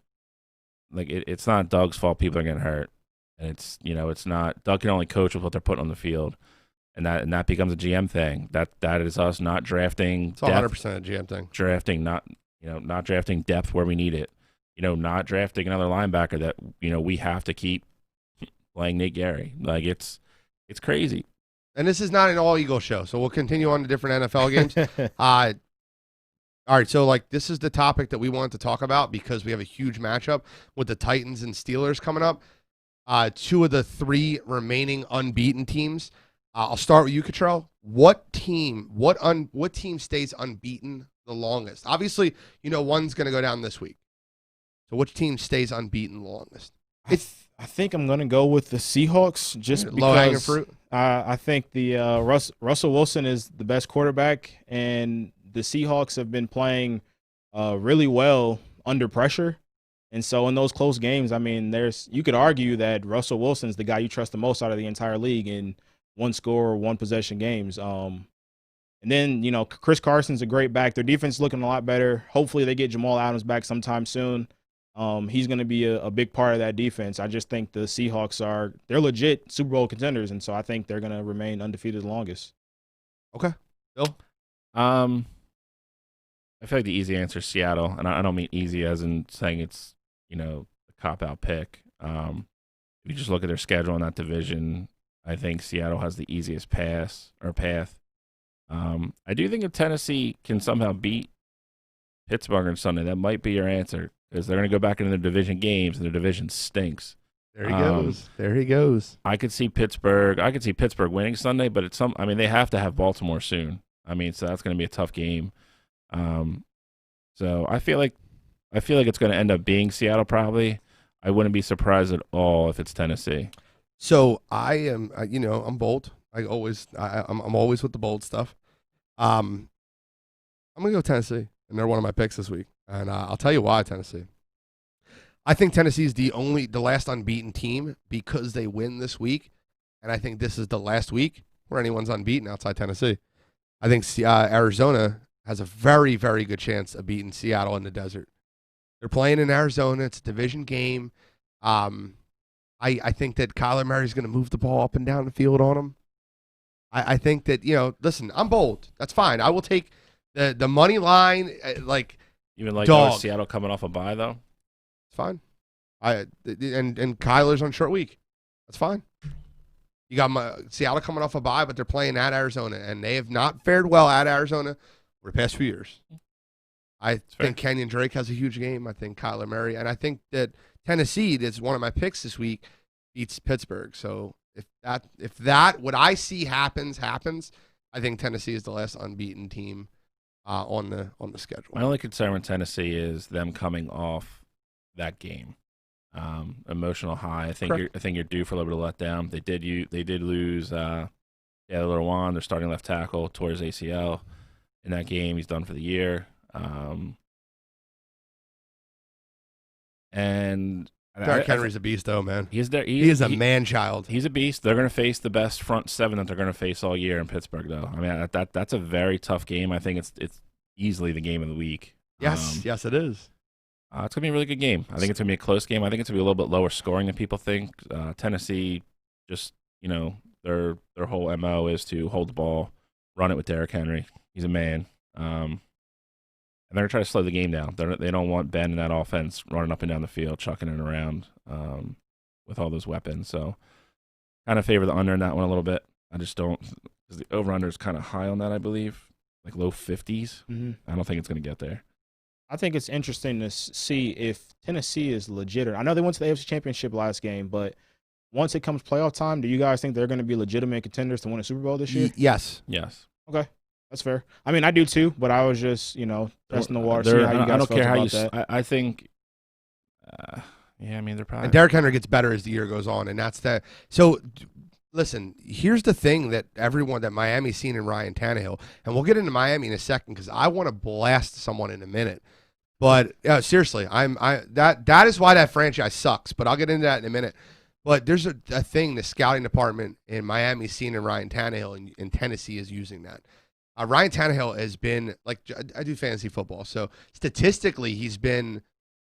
it's not Doug's fault. People are getting hurt, and it's not Doug can only coach with what they're putting on the field, and that becomes a GM thing. That is us not drafting. It's 100% a GM thing. Drafting not drafting depth where we need it. Not drafting another linebacker that we have to keep playing Nate Gary. Like it's crazy. And this is not an all Eagle show, so we'll continue on to different NFL games. All right, so this is the topic that we wanted to talk about because we have a huge matchup with the Titans and Steelers coming up. 2 of the 3 remaining unbeaten teams. I'll start with you, Cottrell. What team stays unbeaten the longest? Obviously, one's going to go down this week. So which team stays unbeaten the longest? I think I'm going to go with the Seahawks just because low-hanging fruit. I think the Russell Wilson is the best quarterback, and the Seahawks have been playing really well under pressure. And so in those close games, I mean, you could argue that Russell Wilson's the guy you trust the most out of the entire league in one score or one possession games. And then, Chris Carson's a great back. Their defense is looking a lot better. Hopefully they get Jamal Adams back sometime soon. He's going to be a big part of that defense. I just think the Seahawks they're legit Super Bowl contenders, and so I think they're going to remain undefeated the longest. Okay. Bill? I feel like the easy answer is Seattle, and I don't mean easy as in saying it's a cop-out pick. If you just look at their schedule in that division, I think Seattle has the easiest path. I do think if Tennessee can somehow beat Pittsburgh on Sunday, that might be your answer, because they're going to go back into their division games, and their division stinks. There he goes. There he goes. I could see Pittsburgh winning Sunday, but they have to have Baltimore soon. So that's going to be a tough game. So I feel like it's going to end up being Seattle probably. I wouldn't be surprised at all if it's Tennessee. So I am, I'm bold. I'm always with the bold stuff. I'm gonna go Tennessee, and they're one of my picks this week. And I'll tell you why Tennessee. I think Tennessee is the last unbeaten team because they win this week, and I think this is the last week where anyone's unbeaten outside Tennessee. I think Arizona has a very, very good chance of beating Seattle in the desert. They're playing in Arizona. It's a division game. I think that Kyler Murray's going to move the ball up and down the field on them. I think that, listen, I'm bold. That's fine. I will take the money line, Even like dog. Seattle coming off a bye, though? It's fine. And Kyler's on short week. That's fine. You got Seattle coming off a bye, but they're playing at Arizona, and they have not fared well at Arizona for the past few years. I think Kenyon Drake has a huge game. I think Kyler Murray, and I think that Tennessee, that's one of my picks this week, beats Pittsburgh. So if that what I see happens, I think Tennessee is the last unbeaten team on the schedule. My only concern with Tennessee is them coming off that game. Emotional high. I think you're due for a little bit of letdown. They did lose Taylor Lewan, their starting left tackle, tore his ACL in that game. He's done for the year. And Derrick Henry's a beast, though, man. He is a man-child. He's a beast. They're going to face the best front seven that they're going to face all year in Pittsburgh, though. That's a very tough game. I think it's easily the game of the week. Yes, it is. It's going to be a really good game. I think it's going to be a close game. I think it's going to be a little bit lower scoring than people think. Tennessee, just, their whole MO is to hold the ball, run it with Derrick Henry. He's a man. And they're going to try to slow the game down. They don't want Ben in that offense running up and down the field, chucking it around with all those weapons. So kind of favor the under in that one a little bit. I just don't, because the over-under is kind of high on that, I believe, like low 50s. Mm-hmm. I don't think it's going to get there. I think it's interesting to see if Tennessee is legit. I know they went to the AFC Championship last game, but once it comes playoff time, do you guys think they're going to be legitimate contenders to win a Super Bowl this year? Yes. Okay. That's fair. I do too, but I was just, testing the water, see how you guys I don't care how you. that. I think. They're probably. And Derrick Henry gets better as the year goes on, and that's that. So, listen, here's the thing that Miami's seen in Ryan Tannehill, and we'll get into Miami in a second because I want to blast someone in a minute. But seriously, that is why that franchise sucks. But I'll get into that in a minute. But there's a thing the scouting department in Miami's seen in Ryan Tannehill, and Tennessee is using that. Ryan Tannehill has been, I do fantasy football, so statistically he's been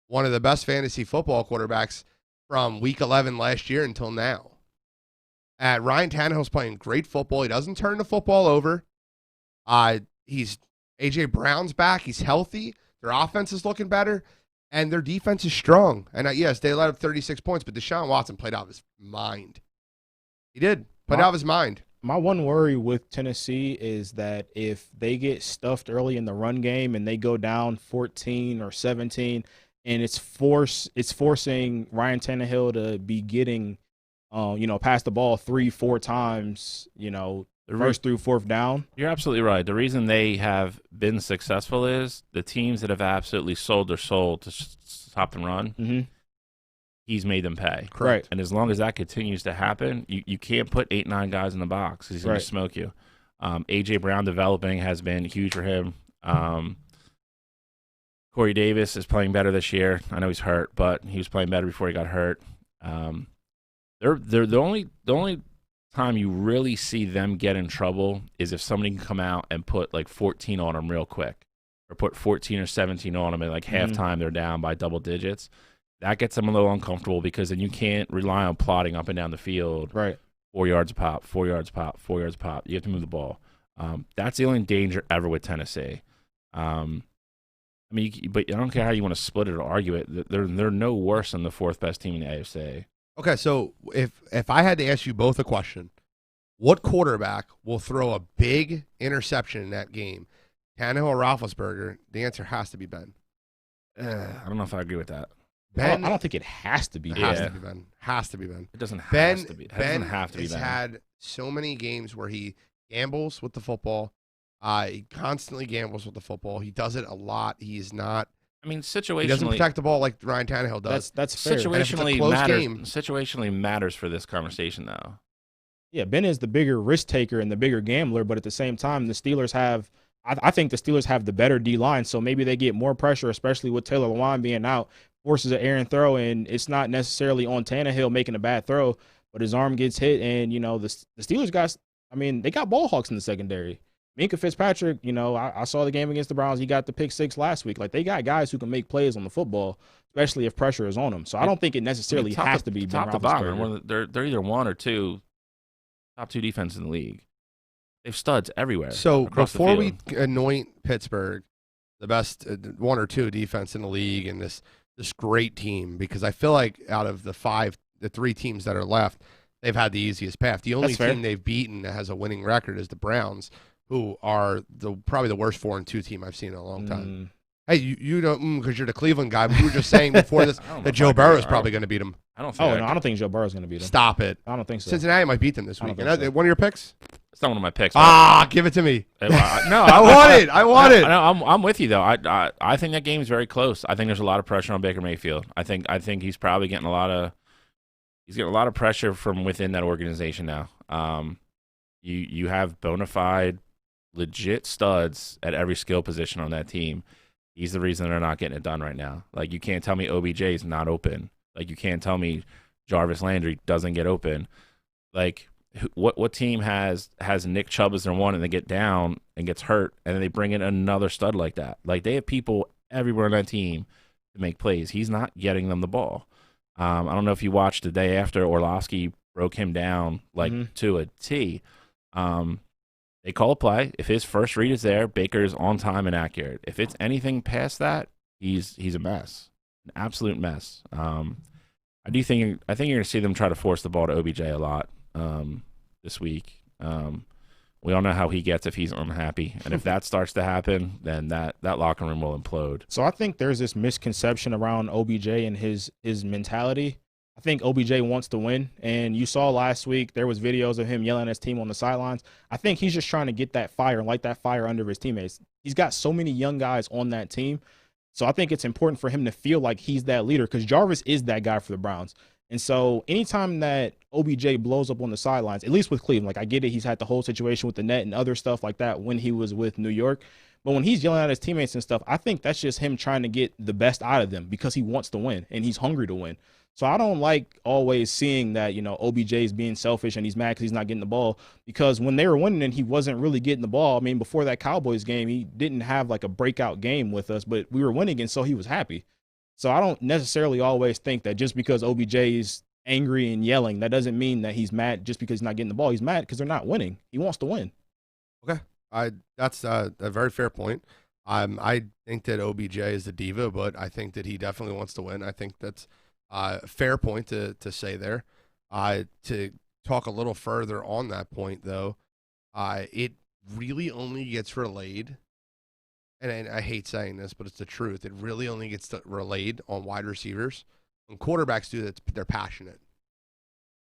one of the best fantasy football quarterbacks from week 11 last year until now. Ryan Tannehill's playing great football. He doesn't turn the football over. He's A.J. Brown's back. He's healthy. Their offense is looking better, and their defense is strong. And yes, they let up 36 points, but Deshaun Watson played out of his mind. He did. Played out of his mind. My one worry with Tennessee is that if they get stuffed early in the run game and they go down 14 or 17, and it's forcing Ryan Tannehill to be getting, pass the ball 3-4 times, first through fourth down. You're absolutely right. The reason they have been successful is the teams that have absolutely sold their soul to stop and run. Mm-hmm. He's made them pay. Correct. And as long as that continues to happen, you can't put 8-9 guys in the box. He's going to smoke you. A.J. Brown developing has been huge for him. Corey Davis is playing better this year. I know he's hurt, but he was playing better before he got hurt. They're the only time you really see them get in trouble is if somebody can come out and put 14 on them real quick, or put 14 or 17 on them at halftime. They're down by double digits. That gets them a little uncomfortable because then you can't rely on plotting up and down the field. Right. 4 yards a pop, 4 yards a pop, 4 yards a pop. You have to move the ball. That's the only danger ever with Tennessee. I mean, but I don't care how you want to split it or argue it. They're no worse than the fourth best team in the AFC. Okay, so if I had to ask you both a question, what quarterback will throw a big interception in that game? Tannehill or Roethlisberger? The answer has to be Ben. I don't know if I agree with that. Ben, I don't think it has to be. it has Yeah. to be Ben. Has to be Ben. It doesn't have Ben, to be. It Ben doesn't have to be has Ben. had so many games where he gambles with the football. He constantly gambles with the football. He does it a lot. He is not. I mean, He doesn't situationally, protect the ball like Ryan Tannehill does. That's fair. And if it's a situationally close matters. game- Situationally matters for this conversation, though. Yeah, Ben is the bigger risk taker and the bigger gambler, but at the same time, the Steelers have. I think the Steelers have the better D line, so maybe they get more pressure, especially with Taylor Lewan being out, forces an errant throw, and it's not necessarily on Tannehill making a bad throw, but his arm gets hit, and the Steelers guys. I mean, they got ball hawks in the secondary. Minka Fitzpatrick, I saw the game against the Browns. He got the pick 6 last week. Like, they got guys who can make plays on the football, especially if pressure is on them. So I don't think it necessarily has to be Ben top to bottom. Roethlisberger. They're either one or two top 2 defenses in the league. They have studs everywhere. So across the before we field. anoint Pittsburgh the best 1 or 2 defense in the league and this great team, because I feel like out of the 3 teams that are left, they've had the easiest path. The only That's fair. team they've beaten that has a winning record is the Browns, who are probably the worst 4-2 team I've seen in a long time. Hey, you don't because you're the Cleveland guy. But you were just saying before this I don't know that if I Joe agree. Burrow is probably going to beat them. I don't think. Oh, no, I don't think Joe Burrow's going to beat him. Stop it. I don't think so. Cincinnati might beat them this I don't week. think so. One of your picks? It's not one of my picks. Give it to me. No, I want it. I want it. I'm with you though. I think that game's very close. I think there's a lot of pressure on Baker Mayfield. I think he's probably getting a lot of pressure from within that organization now. You have bona fide, legit studs at every skill position on that team. He's the reason they're not getting it done right now. Like, you can't tell me OBJ is not open. Like, you can't tell me Jarvis Landry doesn't get open. Like, what team has Nick Chubb as their one and they get down and gets hurt and then they bring in another stud like that? Like, they have people everywhere on that team to make plays. He's not getting them the ball. I don't know if you watched the day after Orlovsky broke him down to a T. They call a play. If his first read is there, Baker's on time and accurate. If it's anything past that, he's a mess, an absolute mess. I think you're going to see them try to force the ball to OBJ a lot this week. We all know how he gets if he's unhappy, and if that starts to happen, then that locker room will implode. So I think there's this misconception around OBJ and his mentality. I think OBJ wants to win, and you saw last week there was videos of him yelling at his team on the sidelines. I think he's just trying to get that fire and light that fire under his teammates. He's got so many young guys on that team, so I think it's important for him to feel like he's that leader because Jarvis is that guy for the Browns. And so anytime that OBJ blows up on the sidelines, at least with Cleveland, like I get it, he's had the whole situation with the net and other stuff like that when he was with New York. But when he's yelling at his teammates and stuff, I think that's just him trying to get the best out of them because he wants to win and he's hungry to win. So I don't like always seeing that, OBJ is being selfish and he's mad because he's not getting the ball, because when they were winning and he wasn't really getting the ball. I mean, before that Cowboys game, he didn't have like a breakout game with us, but we were winning and so he was happy. So I don't necessarily always think that just because OBJ is angry and yelling, that doesn't mean that he's mad just because he's not getting the ball. He's mad because they're not winning. He wants to win. Okay, that's a very fair point. I think that OBJ is the diva, but I think that he definitely wants to win. I think that's a fair point to say there. To talk a little further on that point, though, it really only gets relayed, and I hate saying this, but it's the truth. It really only gets relayed on wide receivers. When quarterbacks do that, they're passionate.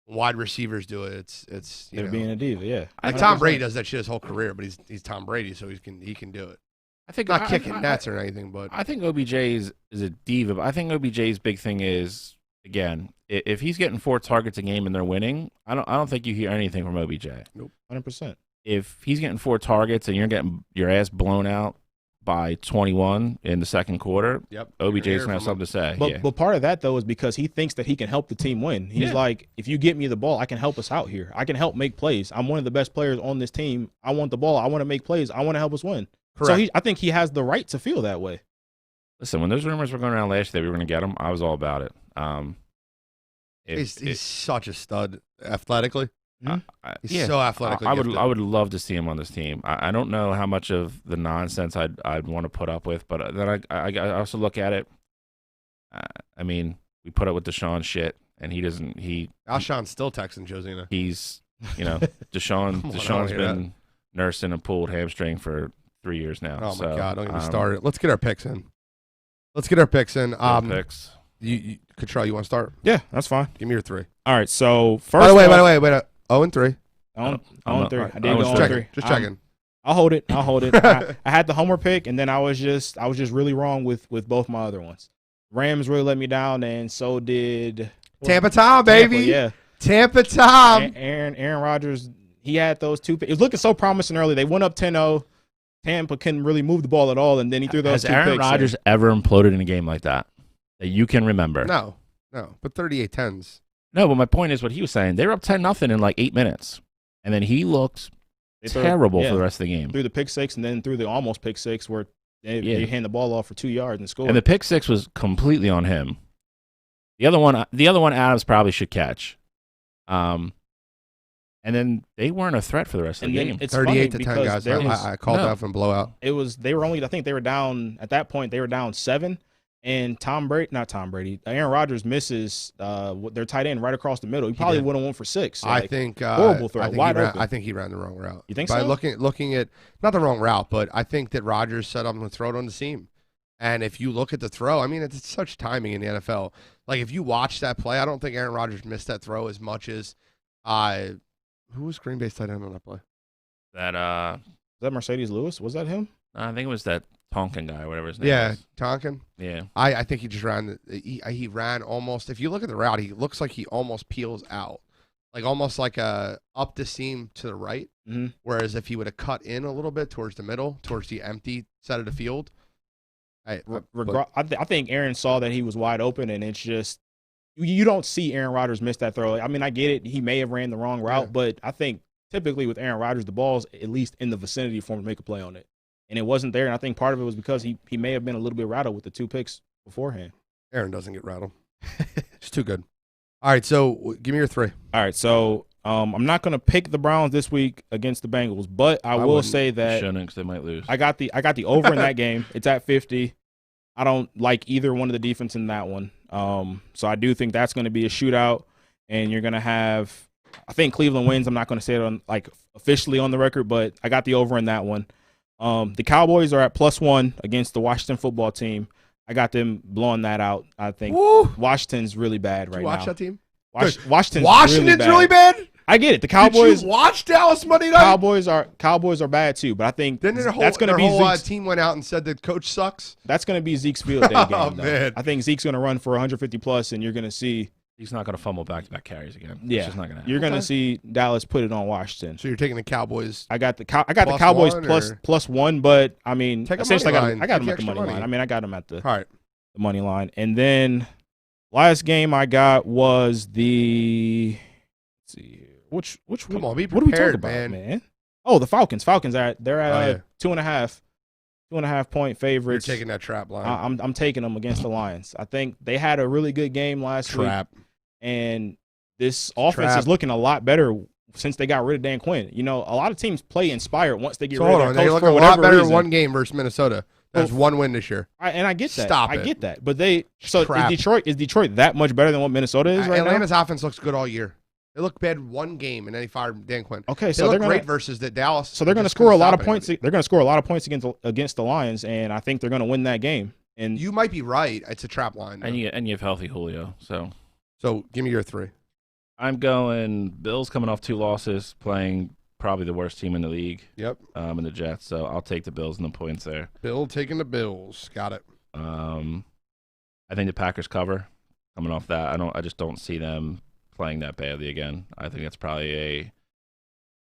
When wide receivers do it, it's They're being a diva, yeah. like Tom Brady does that shit his whole career, but he's Tom Brady, so he can do it. I think Not kicking nets or anything, but I think OBJ is a diva. But I think OBJ's big thing is, again, if he's getting 4 targets a game and they're winning, I don't think you hear anything from OBJ. Nope. 100%. If he's getting 4 targets and you're getting your ass blown out by 21 in the second quarter, yep, OBJ's gonna have something to say. But part of that though is because he thinks that he can help the team win. He's like, if you get me the ball, I can help us out here. I can help make plays. I'm one of the best players on this team. I want the ball. I want to make plays. I want to help us win. Correct. So I think he has the right to feel that way. Listen, when those rumors were going around last year that we were going to get him, I was all about it. He's such a stud athletically. He's so athletically I gifted. would love to see him on this team. I don't know how much of the nonsense I'd want to put up with, but then I also look at it. I mean, we put up with Deshaun shit, and he doesn't. Alshon's still texting Josina. He's Deshaun's been nursing a pulled hamstring for 3 years now. Oh so, my God! Don't get me started. Let's get our picks in. Picks. You Cottrell, you want to start? Yeah, that's fine. Give me your 3. All right. So first, By the way, 0-3. on I'm 3. not- I did I go was on checking. 3. Just checking. I'll hold it. I had the homer pick, and then I was just really wrong with both my other ones. Rams really let me down, and so did Tampa Tom, baby. Yeah, Tampa Tom. Aaron Rodgers. He had those 2 picks. It was looking so promising early. They went up 10-0. Tampa couldn't really move the ball at all, and then he threw those 2 Has picks. Aaron Rodgers ever imploded in a game like that you can remember? No. But 38-10s. No, but my point is what he was saying. They were up 10-0 in like 8 minutes, and then he looked terrible for the rest of the game. Threw the pick 6, and then threw the almost pick 6 where they hand the ball off for 2 yards and scored. And the pick 6 was completely on him. The other one, Adams probably should catch. And then they weren't a threat for the rest of the game. It's 38-10, because guys. I called that from blowout. It was they were only. I think they were down at that point. They were down 7, and Aaron Rodgers misses their tight end right across the middle. He probably would have went for 6. So I think horrible throw, wide open. I think he ran the wrong route. You think By so? looking at not the wrong route, but I think that Rodgers set up and throw it on the seam. And if you look at the throw, I mean, it's such timing in the NFL. Like if you watch that play, I don't think Aaron Rodgers missed that throw as much as who was Green Bay's tight end on that play? That Is that Mercedes Lewis? Was that him? I think it was that Tonkin guy, whatever his name Yeah, is. Tonkin. Yeah. I think he just ran. He ran almost. If you look at the route, he looks like he almost peels out, like almost like up the seam to the right. Mm-hmm. Whereas if he would have cut in a little bit towards the middle, towards the empty side of the field, I think Aaron saw that he was wide open, and it's just you don't see Aaron Rodgers miss that throw. I mean, I get it; he may have ran the wrong route, but I think typically with Aaron Rodgers, the ball's at least in the vicinity for him to make a play on it, and it wasn't there. And I think part of it was because he may have been a little bit rattled with the 2 picks beforehand. Aaron doesn't get rattled; he's too good. All right, so give me your 3. All right, so I'm not going to pick the Browns this week against the Bengals, but I will say that Shouldn't, because they might lose. I got the over in that game. It's at 50. I don't like either one of the defense in that one. So I do think that's going to be a shootout, and you're going to have – I think Cleveland wins. I'm not going to say it on like officially on the record, but I got the over in that one. The Cowboys are at +1 against the Washington football team. I got them blowing that out, I think. Woo! Washington's really bad right now. Watch that team. Washington's really bad. I get it. The Cowboys. Did you watch Dallas Monday night? Cowboys are bad too, but I think Then that's going to be Zeke's, team went out and said the coach sucks. that's going to be Zeke's field day game. Oh, though. man. I think Zeke's going to run for 150 plus, and you're going to see. He's not going to fumble back-to-back carries again. Yeah, It's just not going to happen. you're going to see Dallas put it on Washington. So you're taking the Cowboys. I got the Plus Cowboys one, +1, but I mean, Take a essentially, money line. I got Take them the at the extra money money. line. I mean, I got them at the All right. money line, and then last game I got was the. Let's see here. Which Come on, be what are we talking prepared, about, man. Oh, the Falcons. They're at Oh, yeah. 2.5 point You're favorites. taking that trap line. I'm taking them against the Lions. I think they had a really good game last Trap. week, and this offense Trap. is looking a lot better since they got rid of Dan Quinn. You know, a lot of teams play inspired once they get So rid hold of on, their they coach look for a lot whatever better in reason. one game versus Minnesota. That's one win this year. And I get that. Stop I it. get that. But is Crap. Detroit that much better than what Minnesota is right Atlanta's offense looks good all year. They look bad one game, and then he fired Dan Quinn. Okay, They so look they're great gonna versus the Dallas. so they're going to just score a couldn't lot stop of points. anybody. They're going to score a lot of points against the Lions, and I think they're going to win that game. And You might be right. It's a trap line. though. And you have healthy Julio. So give me your 3. I'm going Bills coming off 2 losses, playing probably the worst team in the league. Yep. In the Jets. So I'll take the Bills and the points there. Bill taking the Bills. Got it. I think the Packers cover. Coming off that, I just don't see them playing that badly again. I think that's probably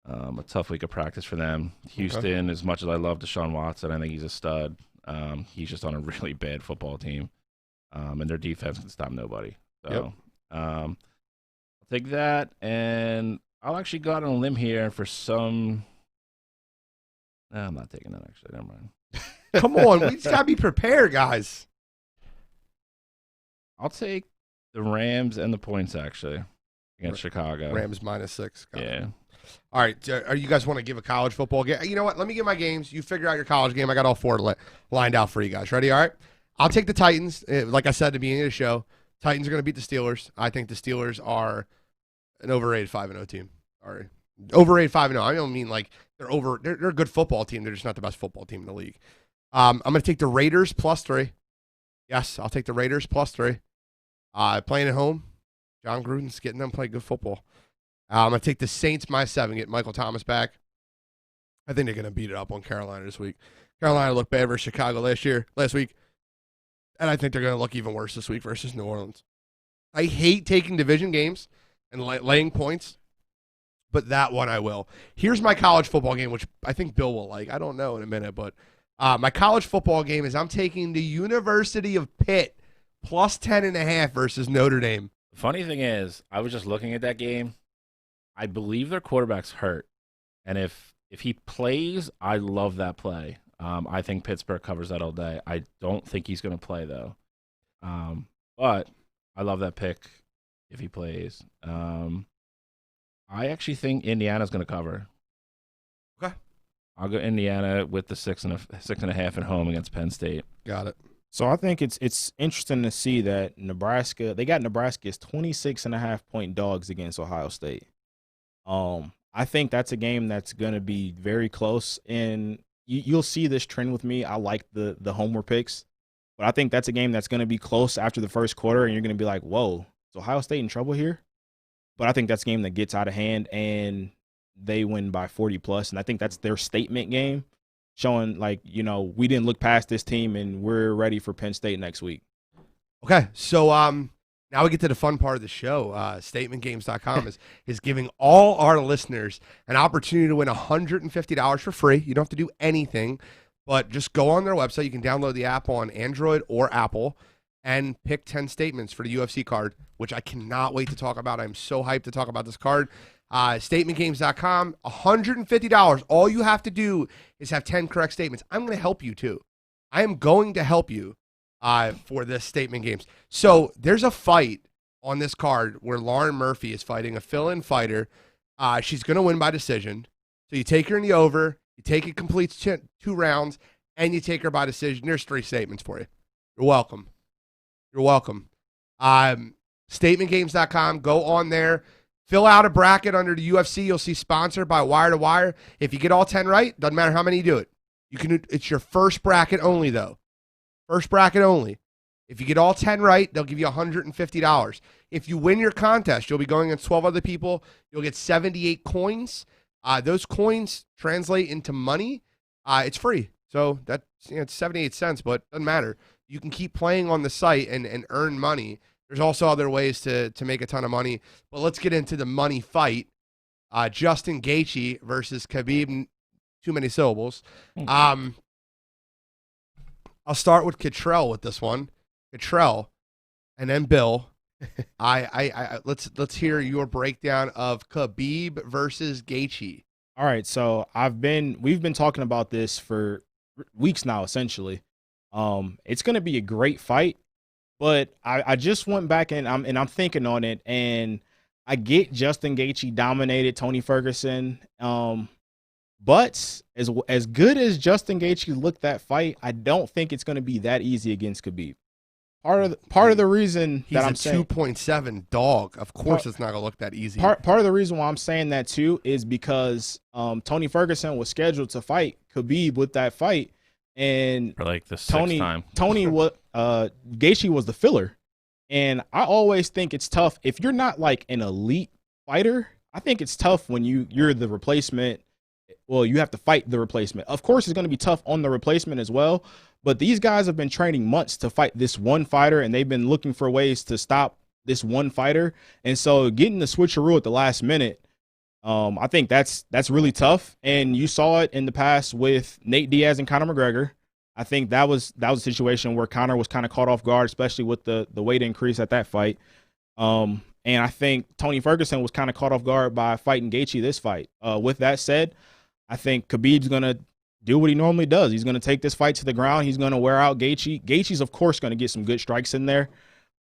a tough week of practice for them. Houston, as much as I love Deshaun Watson, I think he's a stud. He's just on a really bad football team, and their defense can stop nobody. So I'll take that, and I'll actually go out on a limb here for some. No, I'm not taking that, actually. Never mind. Come on. We just got to be prepared, guys. I'll take the Rams and the points, actually. against Chicago. Rams -6. Got it. Yeah. All right. Are you guys want to give a college football game? You know what? Let me give my games. You figure out your college game. I got all four lined out for you guys. Ready? All right. I'll take the Titans. Like I said at the beginning of the show, Titans are going to beat the Steelers. I think the Steelers are an overrated 5-0 team. Sorry. Overrated 5-0. I don't mean like they're a good football team. They're just not the best football team in the league. I'm going to take the Raiders +3. Yes, I'll take the Raiders +3. Playing at home. John Gruden's getting them play good football. I'm going to take the Saints -7, get Michael Thomas back. I think they're going to beat it up on Carolina this week. Carolina looked bad versus Chicago last week. And I think they're going to look even worse this week versus New Orleans. I hate taking division games and laying points, but that one I will. Here's my college football game, which I think Bill will like. I don't know in a minute, but my college football game is I'm taking the University of Pitt +10.5 versus Notre Dame. The funny thing is, I was just looking at that game. I believe their quarterback's hurt. And if he plays, I love that play. I think Pittsburgh covers that all day. I don't think he's going to play, though. But I love that pick if he plays. I actually think Indiana's going to cover. Okay. I'll go Indiana with the 6.5 at home against Penn State. Got it. So I think it's interesting to see that they got Nebraska's 26.5-point dogs against Ohio State. I think that's a game that's going to be very close, and you'll see this trend with me. I like the homer picks, but I think that's a game that's going to be close after the first quarter, and you're going to be like, whoa, is Ohio State in trouble here? But I think that's a game that gets out of hand, and they win by 40+, and I think that's their statement game, showing like, we didn't look past this team, and we're ready for Penn State next week. Okay, so now we get to the fun part of the show. StatementGames.com is giving all our listeners an opportunity to win $150 for free. You don't have to do anything, but just go on their website. You can download the app on Android or Apple and pick 10 statements for the UFC card, which I cannot wait to talk about. I'm so hyped to talk about this card. StatementGames.com, $150. All you have to do is have 10 correct statements. I'm going to help you, too. I am going to help you for this Statement Games. So there's a fight on this card where Lauren Murphy is fighting a fill-in fighter. She's going to win by decision. So you take her in the over, you take it completes 2 rounds, and you take her by decision. There's 3 statements for you. You're welcome. You're welcome. StatementGames.com. Go on there. Fill out a bracket under the UFC. You'll see sponsored by Wire2Wire. If you get all 10 right, doesn't matter how many you do it. It's your first bracket only, though. First bracket only. If you get all 10 right, they'll give you $150. If you win your contest, you'll be going against 12 other people. You'll get 78 coins. Those coins translate into money. It's free. So that's it's 78 cents, but it doesn't matter. You can keep playing on the site and earn money. There's also other ways to make a ton of money. But let's get into the money fight. Justin Gaethje versus Khabib. Too many syllables. I'll start with Cottrell with this one. Cottrell, and then Bill. Let's hear your breakdown of Khabib versus Gaethje. All right, so we've been talking about this for weeks now, essentially. It's going to be a great fight, but I just went back and I'm thinking on it, and I get Justin Gaethje dominated Tony Ferguson. But as good as Justin Gaethje looked that fight, I don't think it's going to be that easy against Khabib. Part of the reason he's that I'm a saying 2.7 dog. Of course, it's not going to look that easy. Part of the reason why I'm saying that too is because Tony Ferguson was scheduled to fight Khabib with that fight, and For like the sixth time. Gaethje was the filler, and I always think it's tough if you're not like an elite fighter. I think it's tough when you're the replacement. Well, you have to fight the replacement. Of course, it's going to be tough on the replacement as well. But these guys have been training months to fight this one fighter, and they've been looking for ways to stop this one fighter. And so getting the switcheroo at the last minute, I think that's really tough. And you saw it in the past with Nate Diaz and Conor McGregor. I think that was a situation where Conor was kind of caught off guard, especially with the weight increase at that fight. And I think Tony Ferguson was kind of caught off guard by fighting Gaethje this fight. With that said, I think Khabib's going to do what he normally does. He's going to take this fight to the ground. He's going to wear out Gaethje. Gaethje's, of course, going to get some good strikes in there.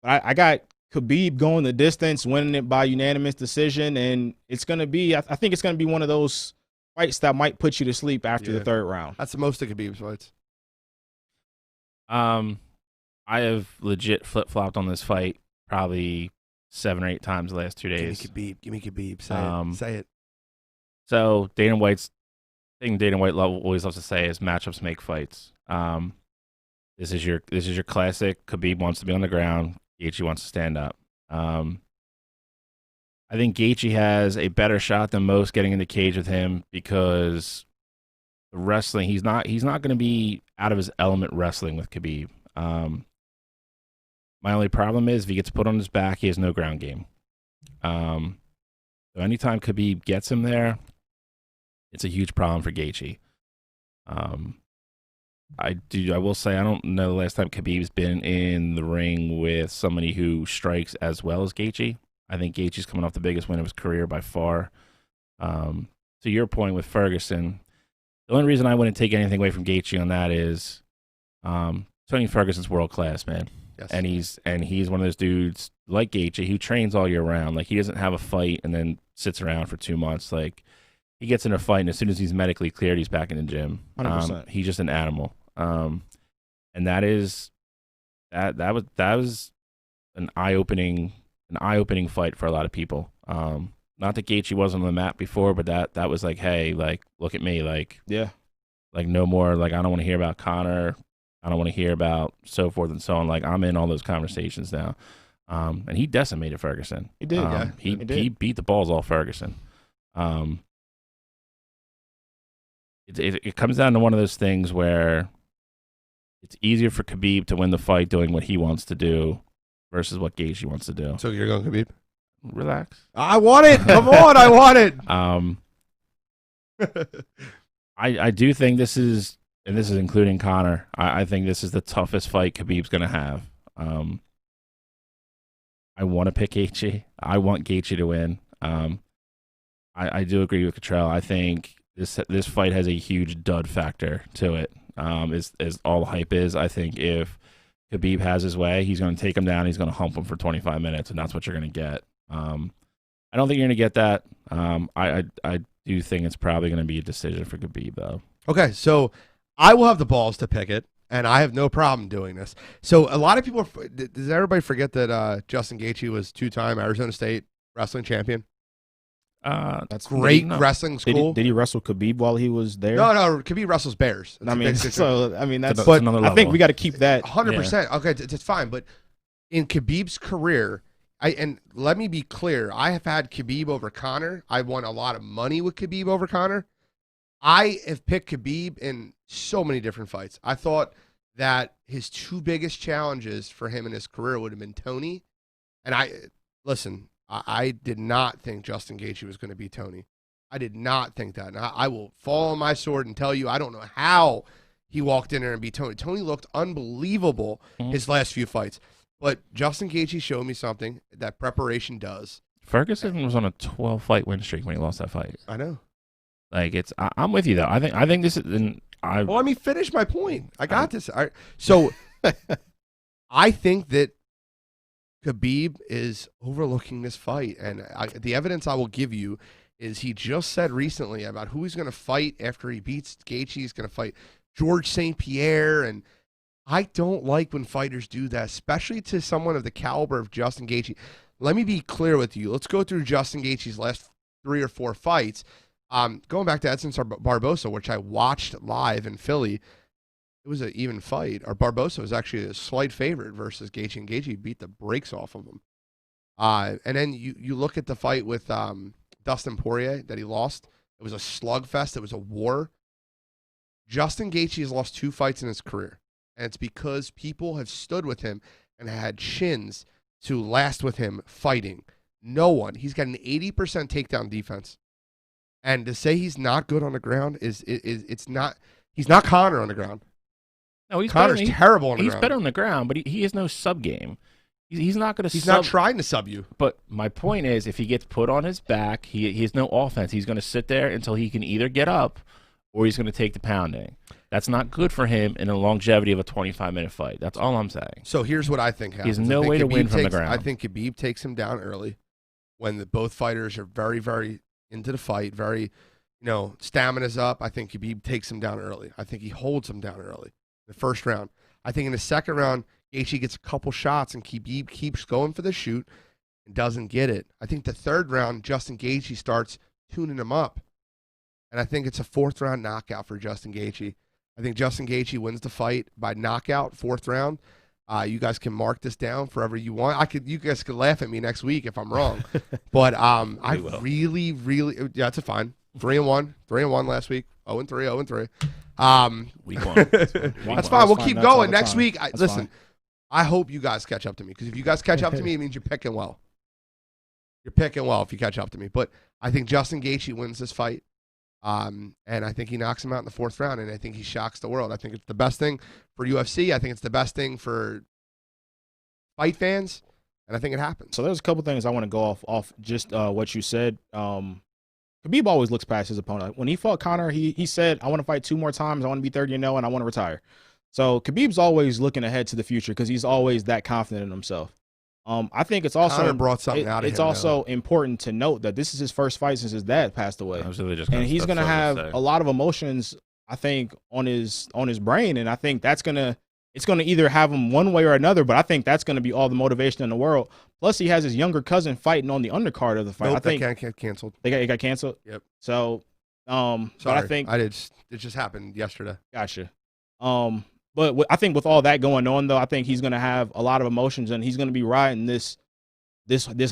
But I got Khabib going the distance, winning it by unanimous decision, and it's going to be, I think it's going to be one of those fights that might put you to sleep after the third round. That's the most of Khabib's fights. I have legit flip-flopped on this fight probably 7 or 8 times the last 2 days. Give me Khabib. Say it. So Dana White's thing Dana White always loves to say is matchups make fights. This is your classic. Khabib wants to be on the ground. Gaethje wants to stand up. I think Gaethje has a better shot than most getting in the cage with him because the wrestling, he's not going to be out of his element wrestling with Khabib. My only problem is if he gets put on his back, he has no ground game. So anytime Khabib gets him there, it's a huge problem for Gaethje. I will say I don't know the last time Khabib's been in the ring with somebody who strikes as well as Gaethje. I think Gaethje's coming off the biggest win of his career by far. To your point with Ferguson, the only reason I wouldn't take anything away from Gaethje on that is Tony Ferguson's world class, man. Yes. And he's one of those dudes like Gaethje who trains all year round. Like he doesn't have a fight and then sits around for 2 months. Like he gets in a fight and as soon as he's medically cleared, he's back in the gym. 100%. He's just an animal. And that was an eye-opening fight for a lot of people. Not that Gaethje wasn't on the map before, but that was like, hey, like look at me, like like no more, like I don't want to hear about Conor, I don't want to hear about so forth and so on. Like I'm in all those conversations now. And he decimated Ferguson. He did, yeah. He beat the balls off Ferguson. It comes down to one of those things where it's easier for Khabib to win the fight doing what he wants to do versus what Gaethje wants to do. So you're going Khabib? Relax. I want it. Come on, I want it. I do think this is, and this is including Conor, I think this is the toughest fight Khabib's going to have. I want to pick Gaethje. I want Gaethje to win. I do agree with Cottrell. I think this fight has a huge dud factor to it. As all the hype is, I think if Khabib has his way, he's going to take him down. He's going to hump him for 25 minutes, and that's what you're going to get. I don't think you're going to get that. I do think it's probably going to be a decision for Khabib, though. Okay, so I will have the balls to pick it, and I have no problem doing this. So a lot of people, does everybody forget that Justin Gaethje was 2-time Arizona State wrestling champion? That's great wrestling school. Did he wrestle Khabib while he was there? No, Khabib wrestles bears. That's that's another level. I think we got to keep that 100%. Okay, it's fine. But in Khabib's career, and let me be clear, I have had Khabib over Conor. I won a lot of money with Khabib over Conor. I have picked Khabib in so many different fights. I thought that his 2 biggest challenges for him in his career would have been Tony. And I did not think Justin Gaethje was going to beat Tony. I did not think that. And I will fall on my sword and tell you, I don't know how he walked in there and beat Tony. Tony looked unbelievable his last few fights. But Justin Gaethje showed me something that preparation does. Ferguson was on a 12-fight win streak when he lost that fight. I know. Like I'm with you though. I think this is. Well, let me finish my point. I got this. So I think that Khabib is overlooking this fight, and the evidence I will give you is he just said recently about who he's going to fight after he beats Gaethje. He's going to fight George St. Pierre, and I don't like when fighters do that, especially to someone of the caliber of Justin Gaethje. Let me be clear with you. Let's go through Justin Gaethje's last 3 or 4 fights. Going back to Edson Barbosa, which I watched live in Philly, it was an even fight. Barbosa was actually a slight favorite versus Gaethje, and Gaethje beat the brakes off of him. And then you look at the fight with Dustin Poirier that he lost. It was a slugfest. It was a war. Justin Gaethje has lost 2 fights in his career, and it's because people have stood with him and had shins to last with him fighting. No one. He's got an 80% takedown defense. And to say he's not good on the ground it's not. He's not Conor on the ground. No, he's Conor's terrible on the ground. He's better on the ground, but he has no sub game. He's not going to. He's not trying to sub you. But my point is, if he gets put on his back, he has no offense. He's going to sit there until he can either get up, or he's going to take the pounding. That's not good for him in the longevity of a 25-minute fight. That's all I'm saying. So here's what I think happens. He has no way to win from the ground. I think Khabib takes him down early when both fighters are very, very into the fight, very, stamina's up. I think Khabib takes him down early. I think he holds him down early in the first round. I think in the second round, Gaethje gets a couple shots and Khabib keeps going for the shoot and doesn't get it. I think the third round, Justin Gaethje starts tuning him up. And I think it's a fourth round knockout for Justin Gaethje. I think Justin Gaethje wins the fight by knockout, fourth round. You guys can mark this down forever you want. You guys could laugh at me next week if I'm wrong. But I really, yeah, it's a fine. 3-1 last week. 0-3, 0-3. Week 1. That's fine. We'll keep going. Next week, listen, I hope you guys catch up to me, because if you guys catch up to me, it means you're picking well. You're picking well if you catch up to me. But I think Justin Gaethje wins this fight. And I think he knocks him out in the fourth round, and I think he shocks the world. I think it's the best thing for UFC. I think it's the best thing for fight fans, and I think it happens. So there's a couple things I want to go off just what you said. Khabib always looks past his opponent. When he fought Conor, he said, I want to fight 2 more times. I want to be 30-0, and I want to retire. So Khabib's always looking ahead to the future because he's always that confident in himself. I think it's also Conor brought something out of him. It's also important to note that this is his first fight since his dad passed away, and he's going to have a lot of emotions, I think, on his brain, and I think it's going to either have him one way or another. But I think that's going to be all the motivation in the world. Plus, he has his younger cousin fighting on the undercard of the fight. Nope, I think that can't canceled. It got canceled. Yep. So, Sorry, but I think it just happened yesterday. Gotcha. But I think with all that going on, though, I think he's going to have a lot of emotions, and he's going to be riding this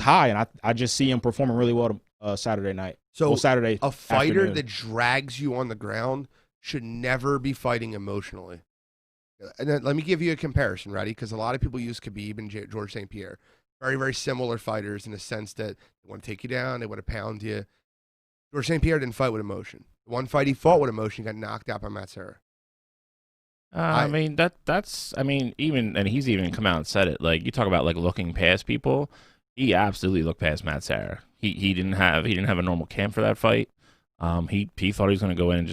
high. And I just see him performing really well Saturday night. So Saturday a fighter afternoon. that drags you on the ground should never be fighting emotionally. And then let me give you a comparison, ready? Because a lot of people use Khabib and George St. Pierre. Very, very similar fighters in the sense that they want to take you down, they want to pound you. George St. Pierre didn't fight with emotion. The one fight he fought with emotion, got knocked out by Matt Serra. He's even come out and said it. Like, you talk about like looking past people. He absolutely looked past Matt Serra. He didn't have a normal camp for that fight. He thought he was going to go in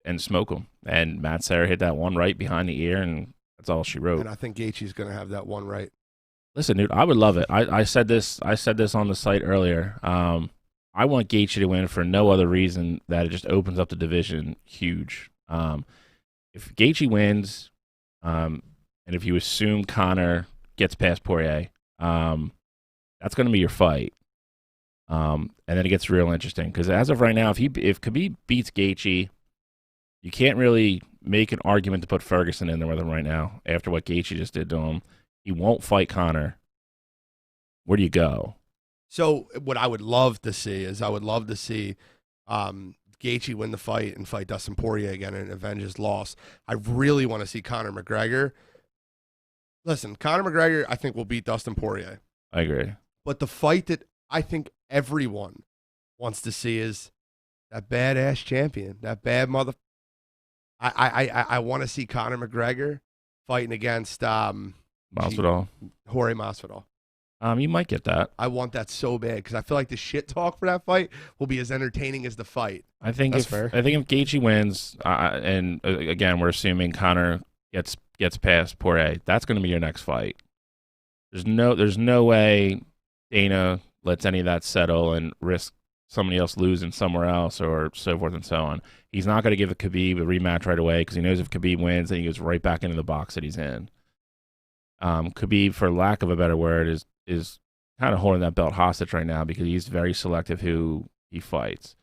and smoke him. And Matt Serra hit that one right behind the ear, and that's all she wrote. And I think Gaethje's going to have that one right. Listen, dude, I would love it. I said this on the site earlier. I want Gaethje to win for no other reason that it just opens up the division huge. If Gaethje wins, and if you assume Conor gets past Poirier, that's going to be your fight. And then it gets real interesting because as of right now, if Khabib beats Gaethje, you can't really make an argument to put Ferguson in there with him right now after what Gaethje just did to him. He won't fight Conor. Where do you go? So what I would love to see Gaethje win the fight and fight Dustin Poirier again and avenge his loss. I really want to see Conor McGregor. Listen, Conor McGregor, I think, will beat Dustin Poirier. I agree. But the fight that I think everyone wants to see is that badass champion, that bad mother. I want to see Conor McGregor fighting against Masvidal. Jorge Masvidal. You might get that. I want that so bad because I feel like the shit talk for that fight will be as entertaining as the fight. I think if Gaethje wins, and again we're assuming Conor gets past Poirier, that's going to be your next fight. There's no way Dana lets any of that settle and risk somebody else losing somewhere else or so forth and so on. He's not going to give Khabib a rematch right away because he knows if Khabib wins, then he goes right back into the box that he's in. Khabib, for lack of a better word, is kind of holding that belt hostage right now because he's very selective who he fights.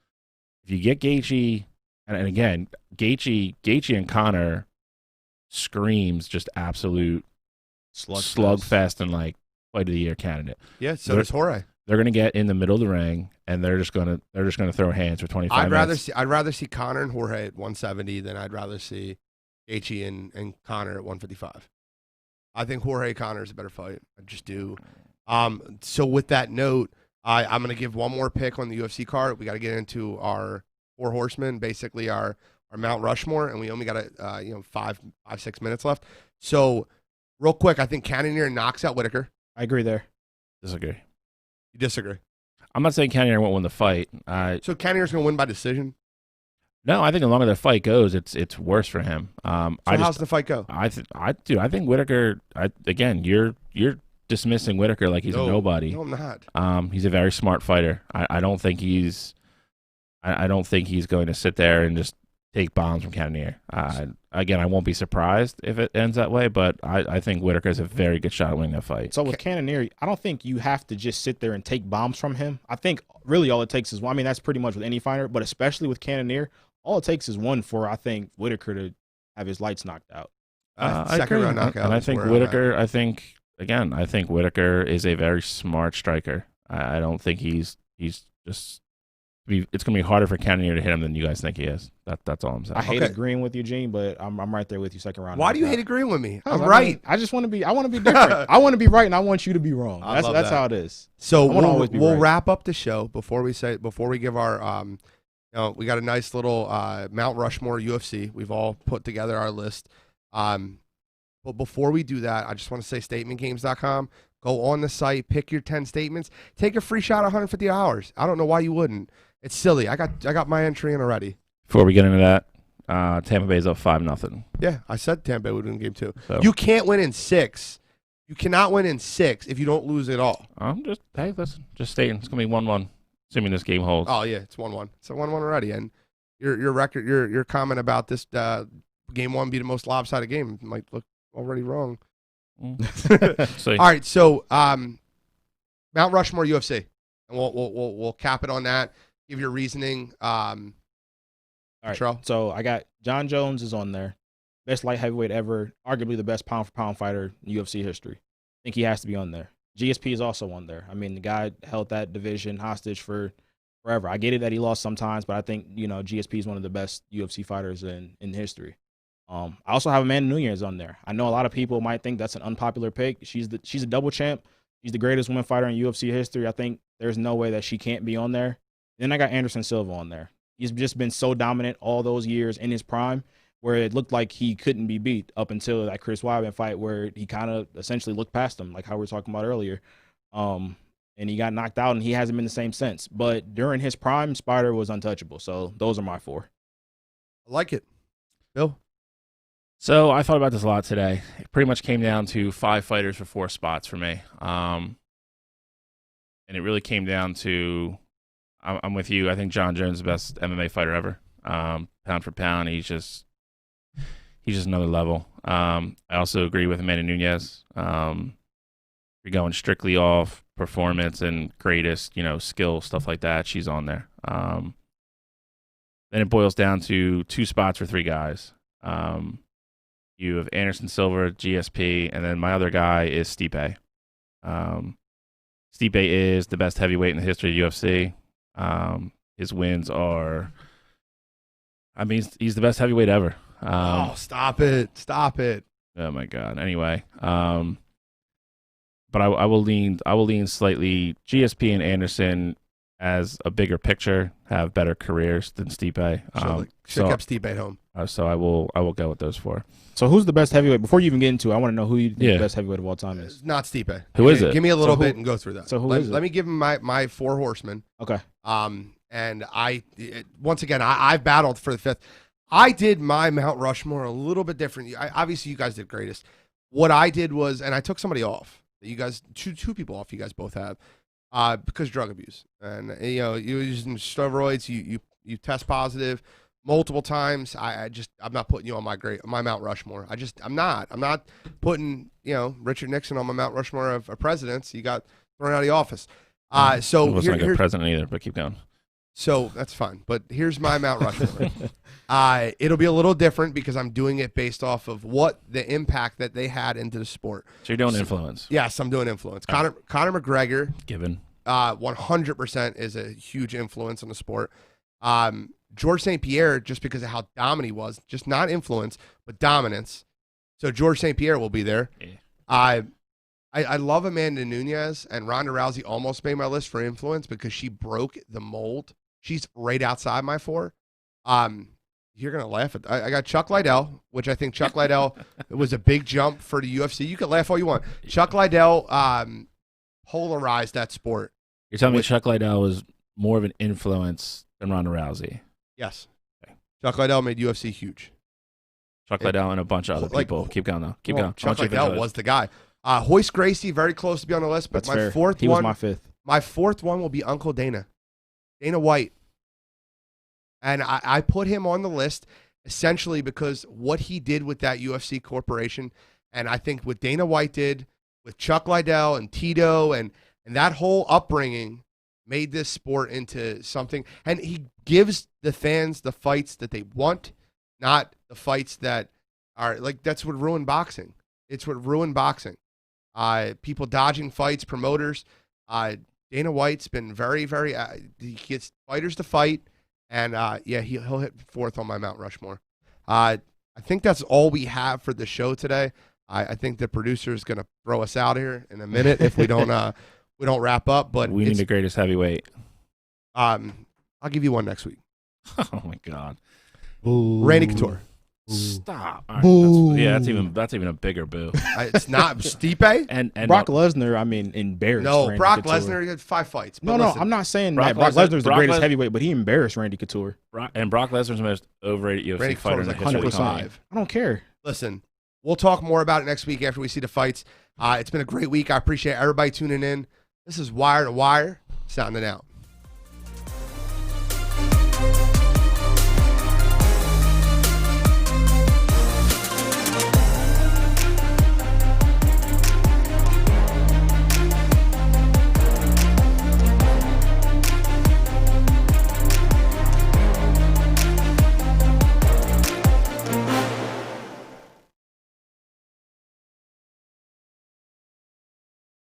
If you get Gaethje, and again, Gaethje and Conor screams just absolute slugfest and like fight of the year candidate. Yeah, so does Jorge. They're going to get in the middle of the ring and they're just going to throw hands for 25 minutes. I'd rather see Conor and Jorge at 170 than I'd rather see Gaethje and Conor at 155. I think Jorge Conor is a better fight. I just do. So with that note, I'm going to give one more pick on the UFC card. We got to get into our 4 horsemen, basically our Mount Rushmore, and we only got 5-6 minutes left. So real quick, I think Cannonier knocks out Whitaker. I agree there. Disagree. You disagree? I'm not saying Cannonier won't win the fight. So Cannonier's going to win by decision? No, I think the longer the fight goes, it's worse for him. How's the fight go? I think Whitaker. Again, you're dismissing Whitaker like he's a nobody. No, I'm not. He's a very smart fighter. I don't think he's going to sit there and just take bombs from Cannonier. Again, I won't be surprised if it ends that way, but I think Whitaker has a very good shot at winning that fight. So with Cannonier, I don't think you have to just sit there and take bombs from him. I think really all it takes is one. I mean, that's pretty much with any fighter, but especially with Cannonier, all it takes is one for, I think, Whitaker to have his lights knocked out. Second round knockout. And I think Whitaker, I think Whitaker is a very smart striker. I don't think he's just. It's going to be harder for Cannonier to hit him than you guys think he is. That's all I'm saying. I hate agreeing with Eugene, but I'm right there with you. Second round. Why do you hate agreeing with me? I'm I right. mean, I just want to be. I want to be different. I want to be right, and I want you to be wrong. That's how it is. So we'll right. Wrap up the show before we give our we got a nice little Mount Rushmore UFC. We've all put together our list. But before we do that, I just want to say statementgames.com. Go on the site, pick your 10 statements, take a free shot at $150. I don't know why you wouldn't. It's silly. I got my entry in already. Before we get into that, Tampa Bay's up 5-0. Yeah, I said Tampa Bay would win game 2. So. You can't win in 6. You cannot win in 6 if you don't lose at all. I'm just stating it's gonna be 1-1, assuming this game holds. Oh yeah, it's 1-1. It's a 1-1 already. And your record, your comment about this game 1 be the most lopsided game might look already wrong. All right, so Mount Rushmore UFC, and we'll cap it on that. Give your reasoning. All right. Trell. So I got John Jones is on there, best light heavyweight ever, arguably the best pound for pound fighter in UFC history. I think he has to be on there. GSP is also on there. I mean, the guy held that division hostage for forever. I get it that he lost sometimes, but I think GSP is one of the best UFC fighters in history. I also have Amanda Nunes on there. I know a lot of people might think that's an unpopular pick. She's a double champ. She's the greatest woman fighter in UFC history. I think there's no way that she can't be on there. Then I got Anderson Silva on there. He's just been so dominant all those years in his prime where it looked like he couldn't be beat up until that Chris Weidman fight where he kind of essentially looked past him, like how we were talking about earlier. And he got knocked out, and he hasn't been the same since. But during his prime, Spider was untouchable. So those are my 4. I like it. Bill? So I thought about this a lot today. It pretty much came down to 5 fighters for 4 spots for me. And it really came down to, I'm with you. I think John Jones is the best MMA fighter ever. Pound for pound, he's just another level. I also agree with Amanda Nunes. You're going strictly off performance and greatest, skill, stuff like that. She's on there. Then it boils down to 2 spots for 3 guys. You have Anderson Silva, GSP, and then my other guy is Stipe. Stipe is the best heavyweight in the history of UFC. His wins are, he's the best heavyweight ever. Stop it. Stop it. Oh my God. Anyway, but I will lean slightly GSP and Anderson as a bigger picture have better careers than Stipe. Should have kept Stipe at home. So I will go with those 4. So who's the best heavyweight? Before you even get into it, I want to know who you think the best heavyweight of all time is. Not Stipe. Who is it? Give me a little bit and go through that. So who is it? Let me give him my 4 horsemen. Okay. And once again, I've battled for the 5th. I did my Mount Rushmore a little bit different. Obviously, you guys did greatest. What I did was, and I took somebody off. You guys, two people off. You guys both have, because drug abuse, and you're using steroids. You test positive multiple times. I'm not putting you on my Mount Rushmore. I'm not putting Richard Nixon on my Mount Rushmore of presidents. You got thrown out of the office. So he wasn't a good president either, but keep going. So that's fine. But here's my Mount Rushmore. It'll be a little different because I'm doing it based off of what the impact that they had into the sport. So you're doing influence. Yes, I'm doing influence. Conor McGregor, given 100% is a huge influence on the sport. George St. Pierre, just because of how dominant he was, just not influence, but dominance. So George St. Pierre will be there. Yeah. I love Amanda Nunes, and Ronda Rousey almost made my list for influence because she broke the mold. She's right outside my 4. You're going to laugh at I got Chuck Liddell, which I think Chuck Liddell was a big jump for the UFC. You can laugh all you want. Chuck Liddell polarized that sport. You're telling me Chuck Liddell was more of an influence than Ronda Rousey? Yes. Okay. Chuck Liddell made UFC huge. Chuck Liddell and a bunch of other people. Keep going, though. Keep going. Chuck Liddell was the guy. Hoist Gracie, very close to be on the list, but That's my fair. fourth He one. was my fifth. My fourth one will be Uncle Dana White. And I put him on the list essentially because what he did with that UFC corporation, and I think what Dana White did with Chuck Liddell and Tito and that whole upbringing made this sport into something. And he gives the fans the fights that they want, not the fights that are like, that's what ruined boxing. It's what ruined boxing. People dodging fights, promoters. Dana White's been very, very, he gets fighters to fight. And he'll hit fourth on my Mount Rushmore. I think that's all we have for the show today. I think the producer is going to throw us out here in a minute if we don't wrap up. But we need the greatest heavyweight. I'll give you one next week. Oh my God, Randy Couture. Stop. All right, that's even a bigger boo. It's not Stipe and Brock Lesnar, I mean, embarrassed. No, Randy Brock Couture. Lesnar had 5 fights. No, listen, I'm not saying Brock that Brock Lesnar- Lesnar's the Brock greatest Les- heavyweight, but he embarrassed Randy Couture. Brock Lesnar's the most overrated UFC Randy fighter in the Couture's like history of the 100%. company. I don't care. Listen, we'll talk more about it next week after we see the fights. It's been a great week. I appreciate everybody tuning in. This is Wire to Wire, sounding out.